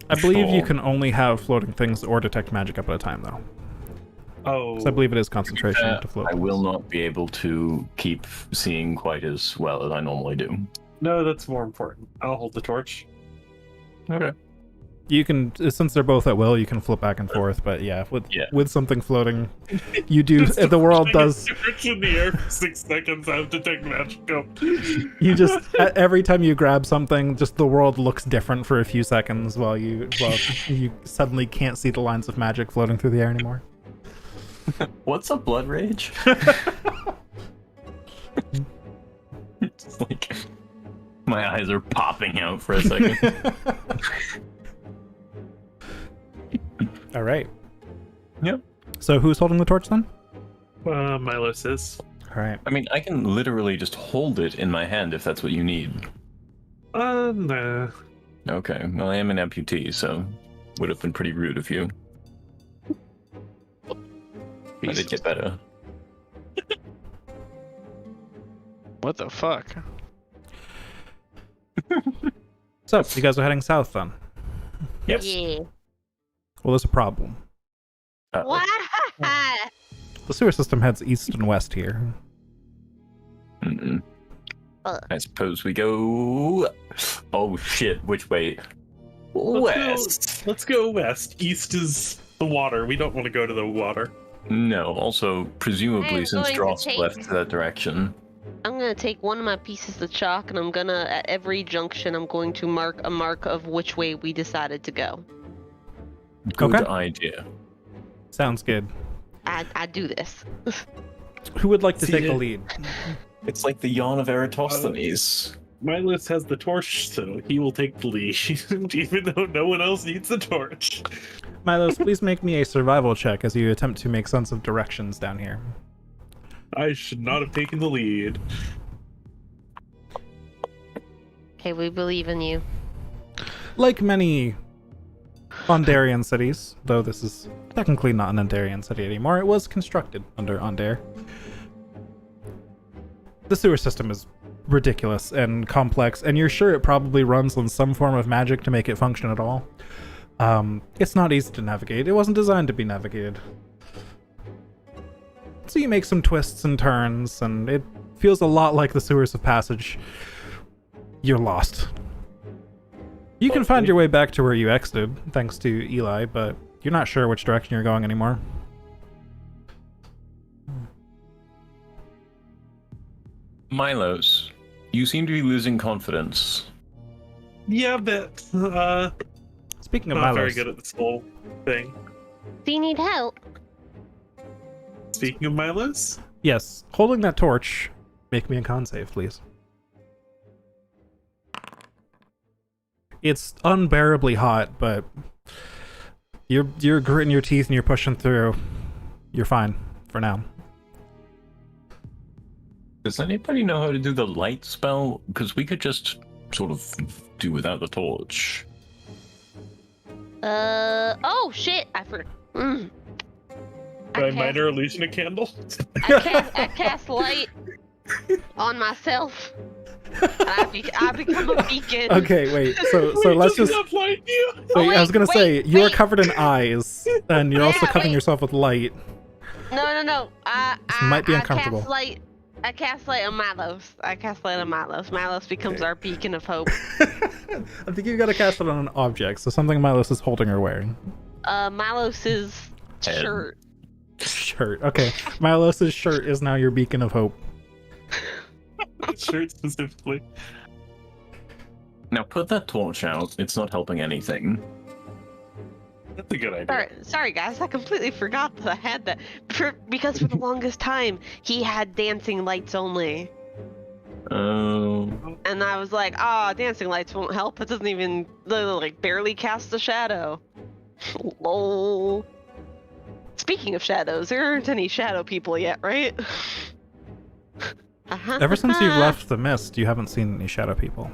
I believe you Sure. can only have floating things or detect magic up at a time, though. Oh. So I believe it is concentration to float. I will not be able to keep seeing quite as well as I normally do. No, that's more important. I'll hold the torch. Okay. You can, since they're both at will, you can flip back and forth. But yeah, with something floating, you do. Just The world holding a does. torch in the air for 6 seconds. I have detect magic. Go. You just every time you grab something, just the world looks different for a few seconds while you suddenly can't see the lines of magic floating through the air anymore. What's a blood rage? It's like my eyes are popping out for a second. All right. Yep. So who's holding the torch then? Milo says. All right. I mean, I can literally just hold it in my hand if that's what you need. Nah. Okay. Well, I am an amputee, so would have been pretty rude of you. I did get better. What the fuck? So you guys are heading south then. Yes. Yeah. Well, there's a problem. Uh-oh. What? The sewer system heads east and west here. Mm-mm. Ugh. I suppose we go. Oh shit! Which way? West. Let's go west. East is the water. We don't want to go to the water. No. Also, presumably, I'm since going to Dross take- left that direction. I'm gonna take one of my pieces of chalk and I'm gonna, at every junction, I'm going to mark a mark of which way we decided to go. Good Okay. idea. Sounds good. I do this. Who would like to See, take the it- lead? It's like the yawn of Eratosthenes. Milos has the torch, so he will take the lead, even though no one else needs the torch. Milos, please make me a survival check as you attempt to make sense of directions down here. I should not have taken the lead. Okay, we believe in you. Like many Ondarian cities, though this is technically not an Ondarian city anymore, it was constructed under Ondare. The sewer system is ridiculous and complex, and you're sure it probably runs on some form of magic to make it function at all. It's not easy to navigate. It wasn't designed to be navigated. So you make some twists and turns, and it feels a lot like the sewers of passage. You're lost. You can find your way back to where you exited, thanks to Eli, but you're not sure which direction you're going anymore. Milos, you seem to be losing confidence. Yeah, but Speaking of not very Milos, good at this whole thing. Do you need help? Speaking of Milos, yes, holding that torch, make me a con save, please. It's unbearably hot, but you're gritting your teeth and you're pushing through. You're fine for now. Does anybody know how to do the light spell? Because we could just sort of do without the torch. Oh shit! I forgot. My minor illusion a candle. I cast light on myself. And I become a beacon. Okay, wait. So Wait, let's does just. it not light you? Wait, I was gonna say you are wait. covered in eyes, and you're also Yeah, covering wait. yourself with light. No. This might be uncomfortable. I cast light on Milos. Milos becomes our beacon of hope. I think you gotta cast it on an object, so something Milos is holding or wearing. Milos's Head. shirt. Shirt. Okay, Milos's shirt is now your beacon of hope. Shirt specifically. Now put that torch out. It's not helping anything. That's a good idea. Sorry guys, I completely forgot that I had that. Because for the longest time, he had dancing lights only. Oh. And I was like, dancing lights won't help. It doesn't even, like, barely cast a shadow. Lol. Speaking of shadows, there aren't any shadow people yet, right? Ever since you've left the mist, you haven't seen any shadow people.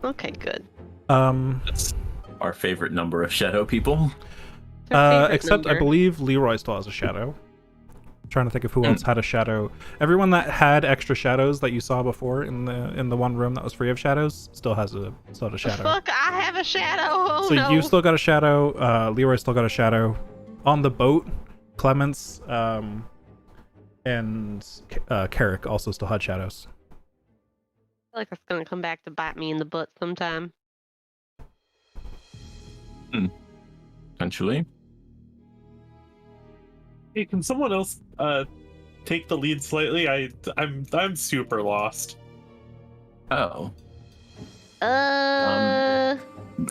Okay, good. That's our favorite number of shadow people. Favorite Except I number. believe Leroy still has a shadow. I'm trying to think of who else had a shadow. Everyone that had extra shadows that you saw before in the one room that was free of shadows still had a shadow. Fuck, I have a shadow. Oh So no. you still got a shadow. Leroy still got a shadow. On the boat, Clements and Carrick also still had shadows. I feel like that's gonna come back to bite me in the butt sometime. Eventually. Hey, can someone else take the lead slightly? I'm super lost. Oh. I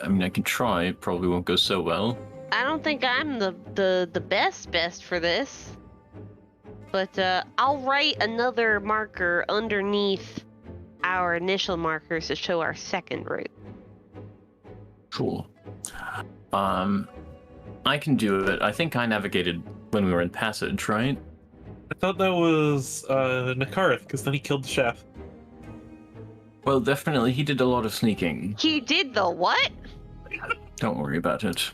I mean, I can try. It probably won't go so well. don't think I'm the best for this. But I'll write another marker underneath our initial markers to show our second route. Cool. I can do it. I think I navigated when we were in Passage, right? I thought that was Nakareth, because then he killed the chef. Well, definitely, he did a lot of sneaking. He did the what? Don't worry about it.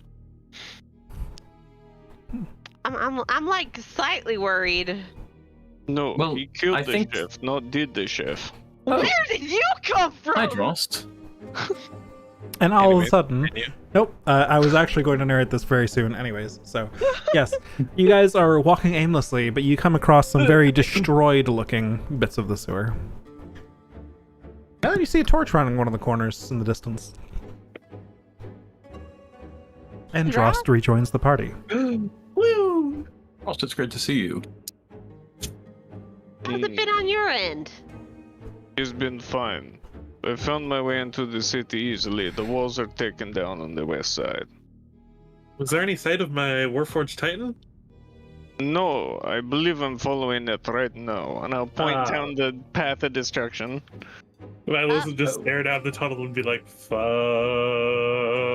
I'm like slightly worried. No, Well, he killed I the think- chef, not did the chef. Where did you come from? Hi, Drost. And all of Anyway, a sudden, continue. nope, I was actually going to narrate this very soon anyways. So, yes, you guys are walking aimlessly, but you come across some very destroyed looking bits of the sewer. And then you see a torch running one of the corners in the distance. And Drost? Drost rejoins the party. Woo! Drost, it's great to see you. How's it been on your end? It's been fine. I found my way into the city easily. The walls are taken down on the west side. Was there any sight of my Warforged Titan? No, I believe I'm following it right now, and I'll point Ah. down the path of destruction. My Liz would just stare down the tunnel and be like, fuck.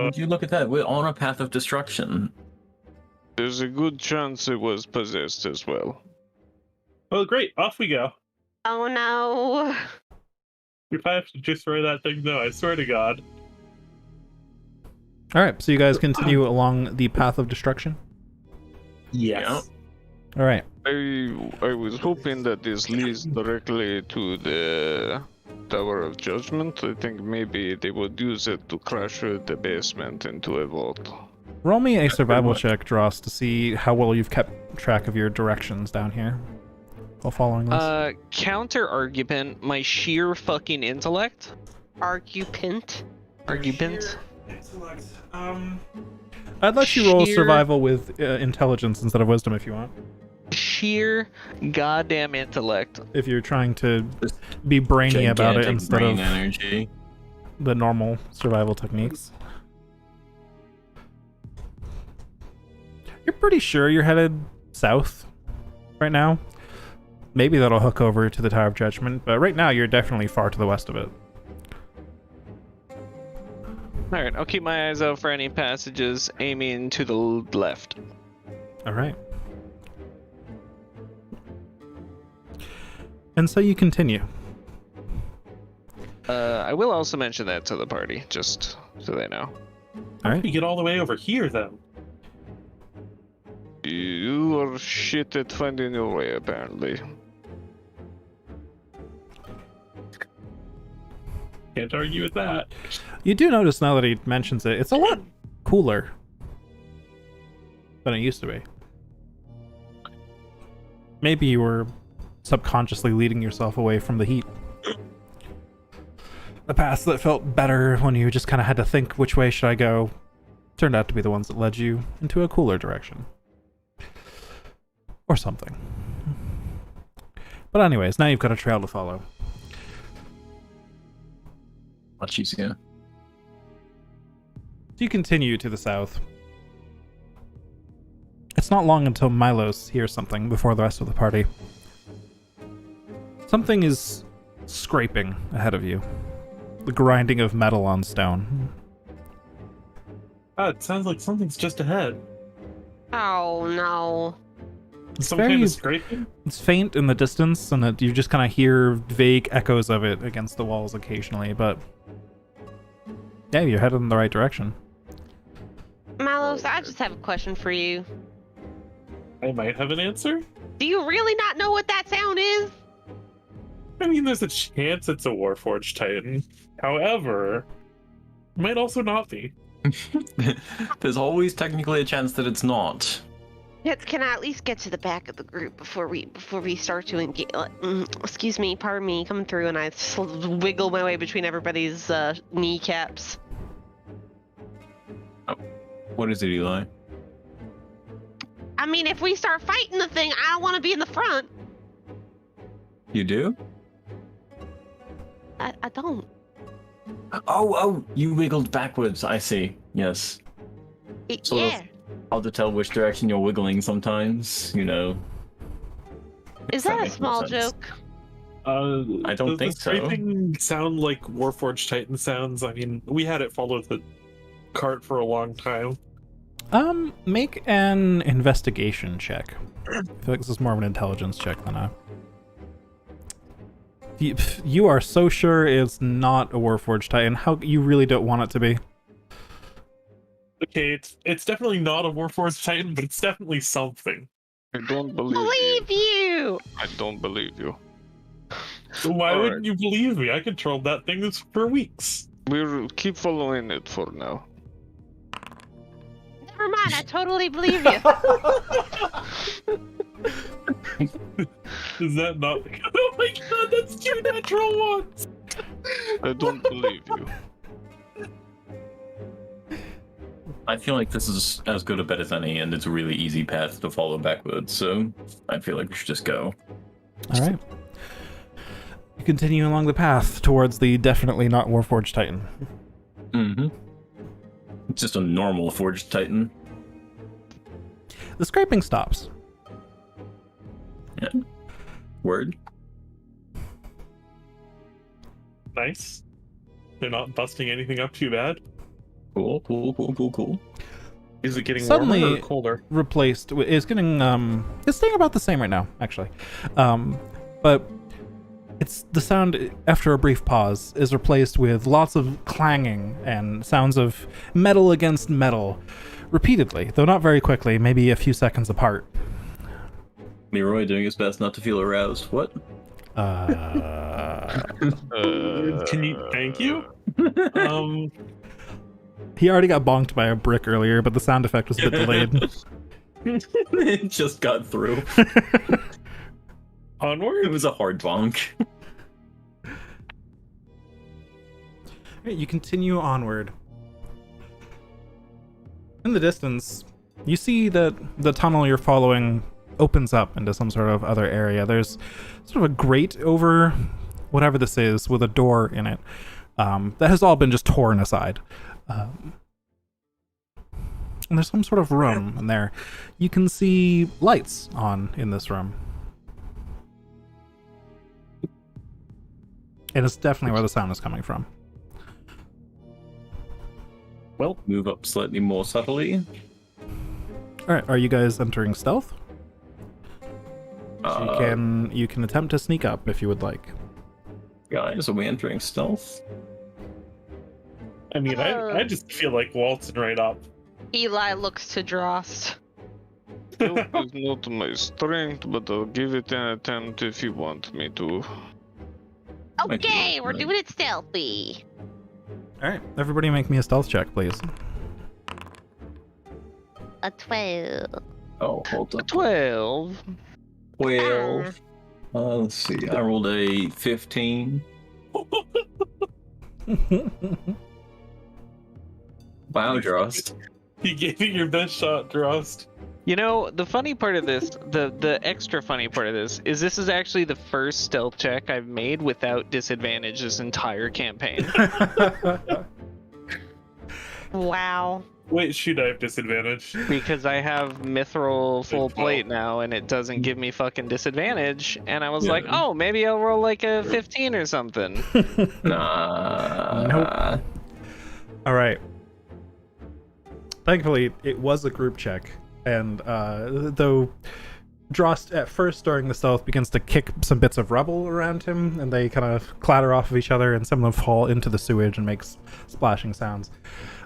Would you look at that? We're on a path of destruction. There's a good chance it was possessed as well. Well, great, off we go. Oh no. If I have to destroy that thing, no, I swear to God. All right, so you guys continue along the path of destruction. Yes. All right. I was hoping that this leads directly to the Tower of Judgment. I think maybe they would use it to crash through the basement into a vault. Roll me a survival check, Dross, to see how well you've kept track of your directions down here while following this. Counter argument, my sheer fucking intellect. Argument. Argument. Intellect. I'd let you roll sheer- survival with intelligence instead of wisdom if you want. Sheer goddamn intellect. If you're trying to be brainy about it Gigantic instead brain of energy. the normal survival techniques. You're pretty sure you're headed south right now. Maybe that'll hook over to the Tower of Judgment, but right now you're definitely far to the west of it. Alright, I'll keep my eyes out for any passages aiming to the left. All right. And so you continue. I will also mention that to the party, just so they know. All right. You get all the way over here, then. You are shit at finding your way, apparently. Can't argue with that. You do notice now that he mentions it, it's a lot cooler than it used to be. Maybe you were subconsciously leading yourself away from the heat. The paths that felt better when you just kind of had to think which way should I go turned out to be the ones that led you into a cooler direction. Or something. But anyways, now you've got a trail to follow. Much easier. So you continue to the south. It's not long until Milos hears something before the rest of the party. Something is scraping ahead of you. The grinding of metal on stone. It sounds like something's just ahead. Oh no. Some very- kind of scraping? It's faint in the distance, and you just kind of hear vague echoes of it against the walls occasionally, but yeah, you're headed in the right direction. Malos, I just have a question for you. I might have an answer. Do you really not know what that sound is? I mean, there's a chance it's a Warforged Titan. However, it might also not be. There's always technically a chance that it's not. Yes, can I at least get to the back of the group before we start to engage? Excuse me, pardon me, coming through, and I wiggle my way between everybody's kneecaps. What is it, Eli? I mean, if we start fighting the thing, I don't want to be in the front. You do? I don't. Oh, you wiggled backwards. I see. Yes. Sort of. Yeah. Hard to tell which direction you're wiggling sometimes, you know. Is That that a makes more small sense. joke? I don't does think the so. scraping sound like Warforged Titan sounds? I mean, we had it follow the cart for a long time. Make an investigation check. I feel like this is more of an intelligence check than a... You are so sure it's not a Warforged Titan. How you really don't want it to be? Okay, it's definitely not a Warforged Titan, but it's definitely something. I don't believe you. Believe you! I don't believe you. So why All wouldn't you believe me? I controlled that thing for weeks. We'll keep following it for now. Never mind, I totally believe you. Is that not? Oh my god, that's two natural ones. I don't believe you. I feel like this is as good a bet as any, and it's a really easy path to follow backwards, so I feel like we should just go. All right. You continue along the path towards the definitely not Warforged Titan. Mm-hmm. It's just a normal Forged Titan. The scraping stops. Yeah. Word. Nice. They're not busting anything up too bad. Cool. Is it getting Suddenly- warmer or colder? Replaced with, it's getting it's staying about the same right now, actually. But it's the sound after a brief pause is replaced with lots of clanging and sounds of metal against metal repeatedly, though not very quickly, maybe a few seconds apart. Leroy doing his best not to feel aroused. What? Can you? Thank you. He already got bonked by a brick earlier, but the sound effect was a bit delayed. It just got through. Onward. It was a hard bonk. You continue onward. In the distance, you see that the tunnel you're following opens up into some sort of other area. There's sort of a grate over whatever this is with a door in it that has all been just torn aside. And there's some sort of room in there. You can see lights on in this room. And it's definitely where the sound is coming from. Well, move up slightly more subtly. Alright, are you guys entering stealth? So you you can attempt to sneak up if you would like. Guys, are we entering stealth? I mean, I just feel like waltzing right up. Eli looks to Drost. Stealth is not my strength, but I'll give it an attempt if you want me to. Might be Okay, we're right. doing it stealthy. All right, everybody, make me a stealth check, please. A 12. Oh, hold up. 12. 12. Let's see. I rolled a 15. Wow, Drost. You gave it your best shot, Drost. You know, the funny part of this, the extra funny part of this is actually the first stealth check I've made without disadvantage this entire campaign. Wow. Wait, shoot, I have disadvantage. Because I have mithril full plate now and it doesn't give me fucking disadvantage. And I was Yeah. like, oh, maybe I'll roll like a 15 or something. Nah. Nope. All right. Thankfully, it was a group check, and though Drost at first during the stealth begins to kick some bits of rubble around him, and they kind of clatter off of each other, and some of them fall into the sewage and makes splashing sounds.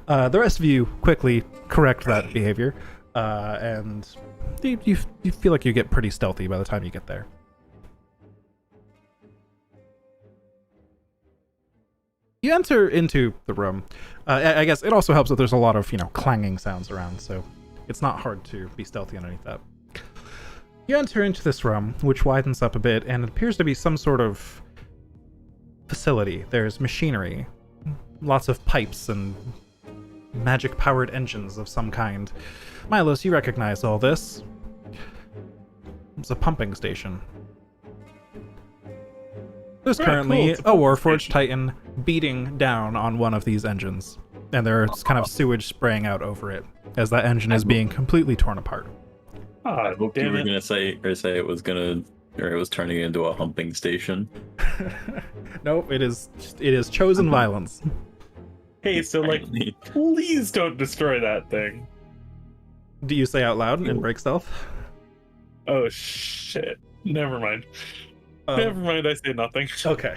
The rest of you quickly correct that behavior, and you feel like you get pretty stealthy by the time you get there. You enter into the room. I guess it also helps that there's a lot of, clanging sounds around, so it's not hard to be stealthy underneath that. You enter into this room, which widens up a bit, and it appears to be some sort of facility. There's machinery, lots of pipes and magic-powered engines of some kind. Milos, you recognize all this. It's a pumping station. There's Right, currently cool. It's a a pumping Warforged station. Titan beating down on one of these engines, and there's kind of sewage spraying out over it as that engine is being completely torn apart. Ah, I hoped you damn were it. gonna say it was turning into a humping station. Nope, it is chosen violence. Hey, so like, Apparently. please don't destroy that thing. Do you say out loud and break stealth? Oh shit. Never mind. Um, Never mind, I say nothing. Okay.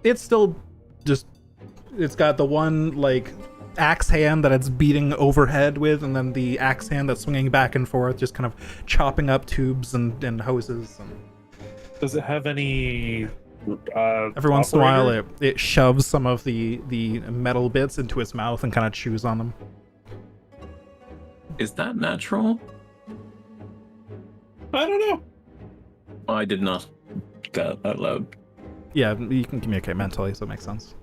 It's still just, it's got the one like axe hand that it's beating overhead with, and then the axe hand that's swinging back and forth, just kind of chopping up tubes and hoses. And Does it have any every once in a while, operator? it shoves some of the metal bits into its mouth and kind of chews on them. Is that natural? I don't know. I did not get that out loud. Yeah, you can communicate mentally, so it makes sense.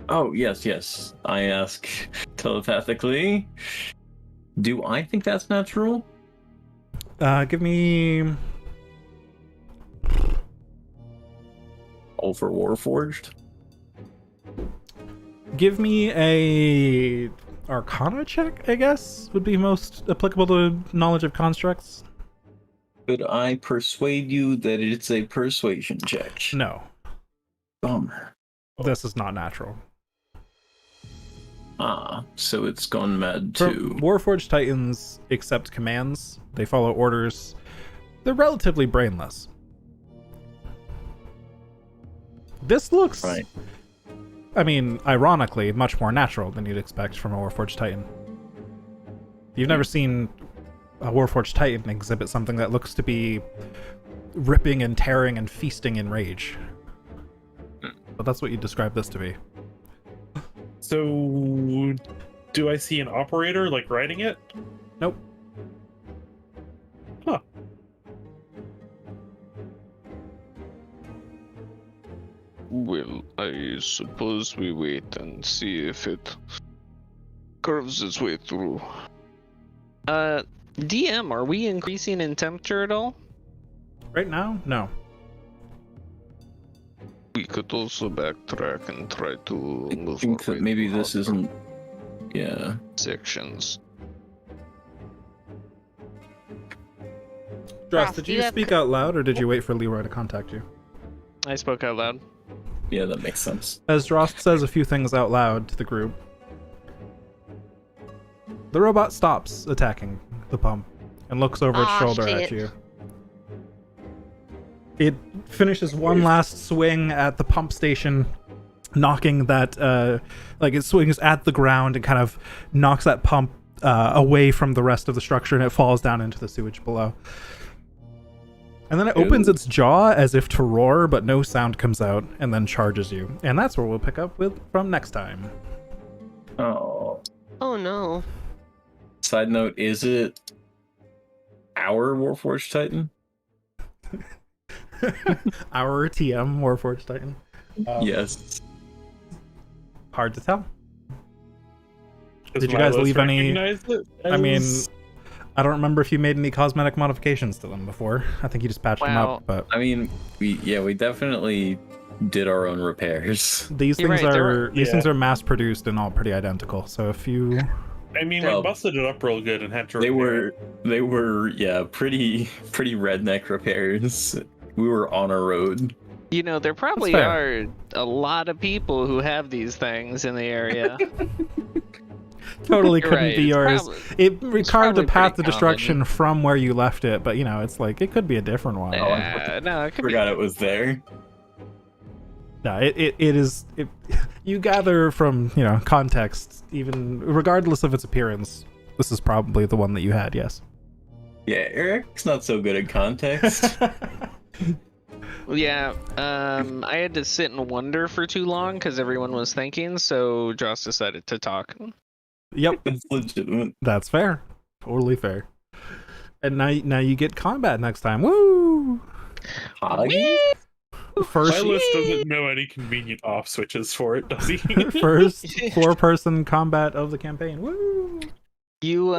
Oh, yes. I ask telepathically. Do I think that's natural? Give me All for Warforged? a Arcana check, I guess, would be most applicable to knowledge of constructs. Could I persuade you that it's a persuasion check? No, Bummer. this is not natural. Ah, so it's gone mad From too. Warforged Titans accept commands, they follow orders. They're relatively brainless. This looks, Right. I mean, ironically, much more natural than you'd expect from a Warforged Titan. You've never seen a Warforged Titan exhibit something that looks to be ripping and tearing and feasting in rage. But that's what you describe this to be. So, do I see an operator like riding it? Nope. Huh. Well, I suppose we wait and see if it curves its way through. DM, are we increasing in temperature at all? Right now, no. We could also backtrack and try to I move think our that way maybe to this other isn't. Yeah. sections. Dross, Ross, did do you you have speak out loud, or did you wait for Leroy to contact you? I spoke out loud. Yeah, that makes sense. As Drost says a few things out loud to the group, the robot stops attacking the pump and looks over its Aw, shoulder shit. at you. It finishes one last swing at the pump station, knocking that like it swings at the ground and kind of knocks that pump away from the rest of the structure, and it falls down into the sewage below. And then it opens its jaw as if to roar, but no sound comes out, and then charges you. And that's where we'll pick up with from next time. Oh. Oh no. Side note, is it our Warforged Titan? Our TM Warforged Titan. Yes. Hard to tell. Does Did you guys Milos leave any- recognize it I mean, as- I don't remember if you made any cosmetic modifications to them before. I think you just patched them Wow. up, but I mean, we definitely did our own repairs. these You're things right, there are were- these yeah. things are mass produced and all pretty identical. So if you I mean, Well, I busted it up real good and had to. They repair it. were yeah, pretty redneck repairs. We were on a road. You know, there probably fair. are a lot of people who have these things in the area. totally You're couldn't right, be it's yours. probably- It it's carved a probably path pretty to destruction from where you left it, but you know, it's like it could be a different one. No, it could be. Forgot it was there. No, it is. You gather from context, even regardless of its appearance. This is probably the one that you had. Yes. Yeah, Eric's not so good at context. Yeah, I had to sit and wonder for too long because everyone was thinking, so Joss decided to talk. Yep, That's legitimate. that's fair. Totally fair. And now you get combat next time. Woo! First, Milos doesn't know any convenient off switches for it, does he? first 4-person combat of the campaign. Woo! You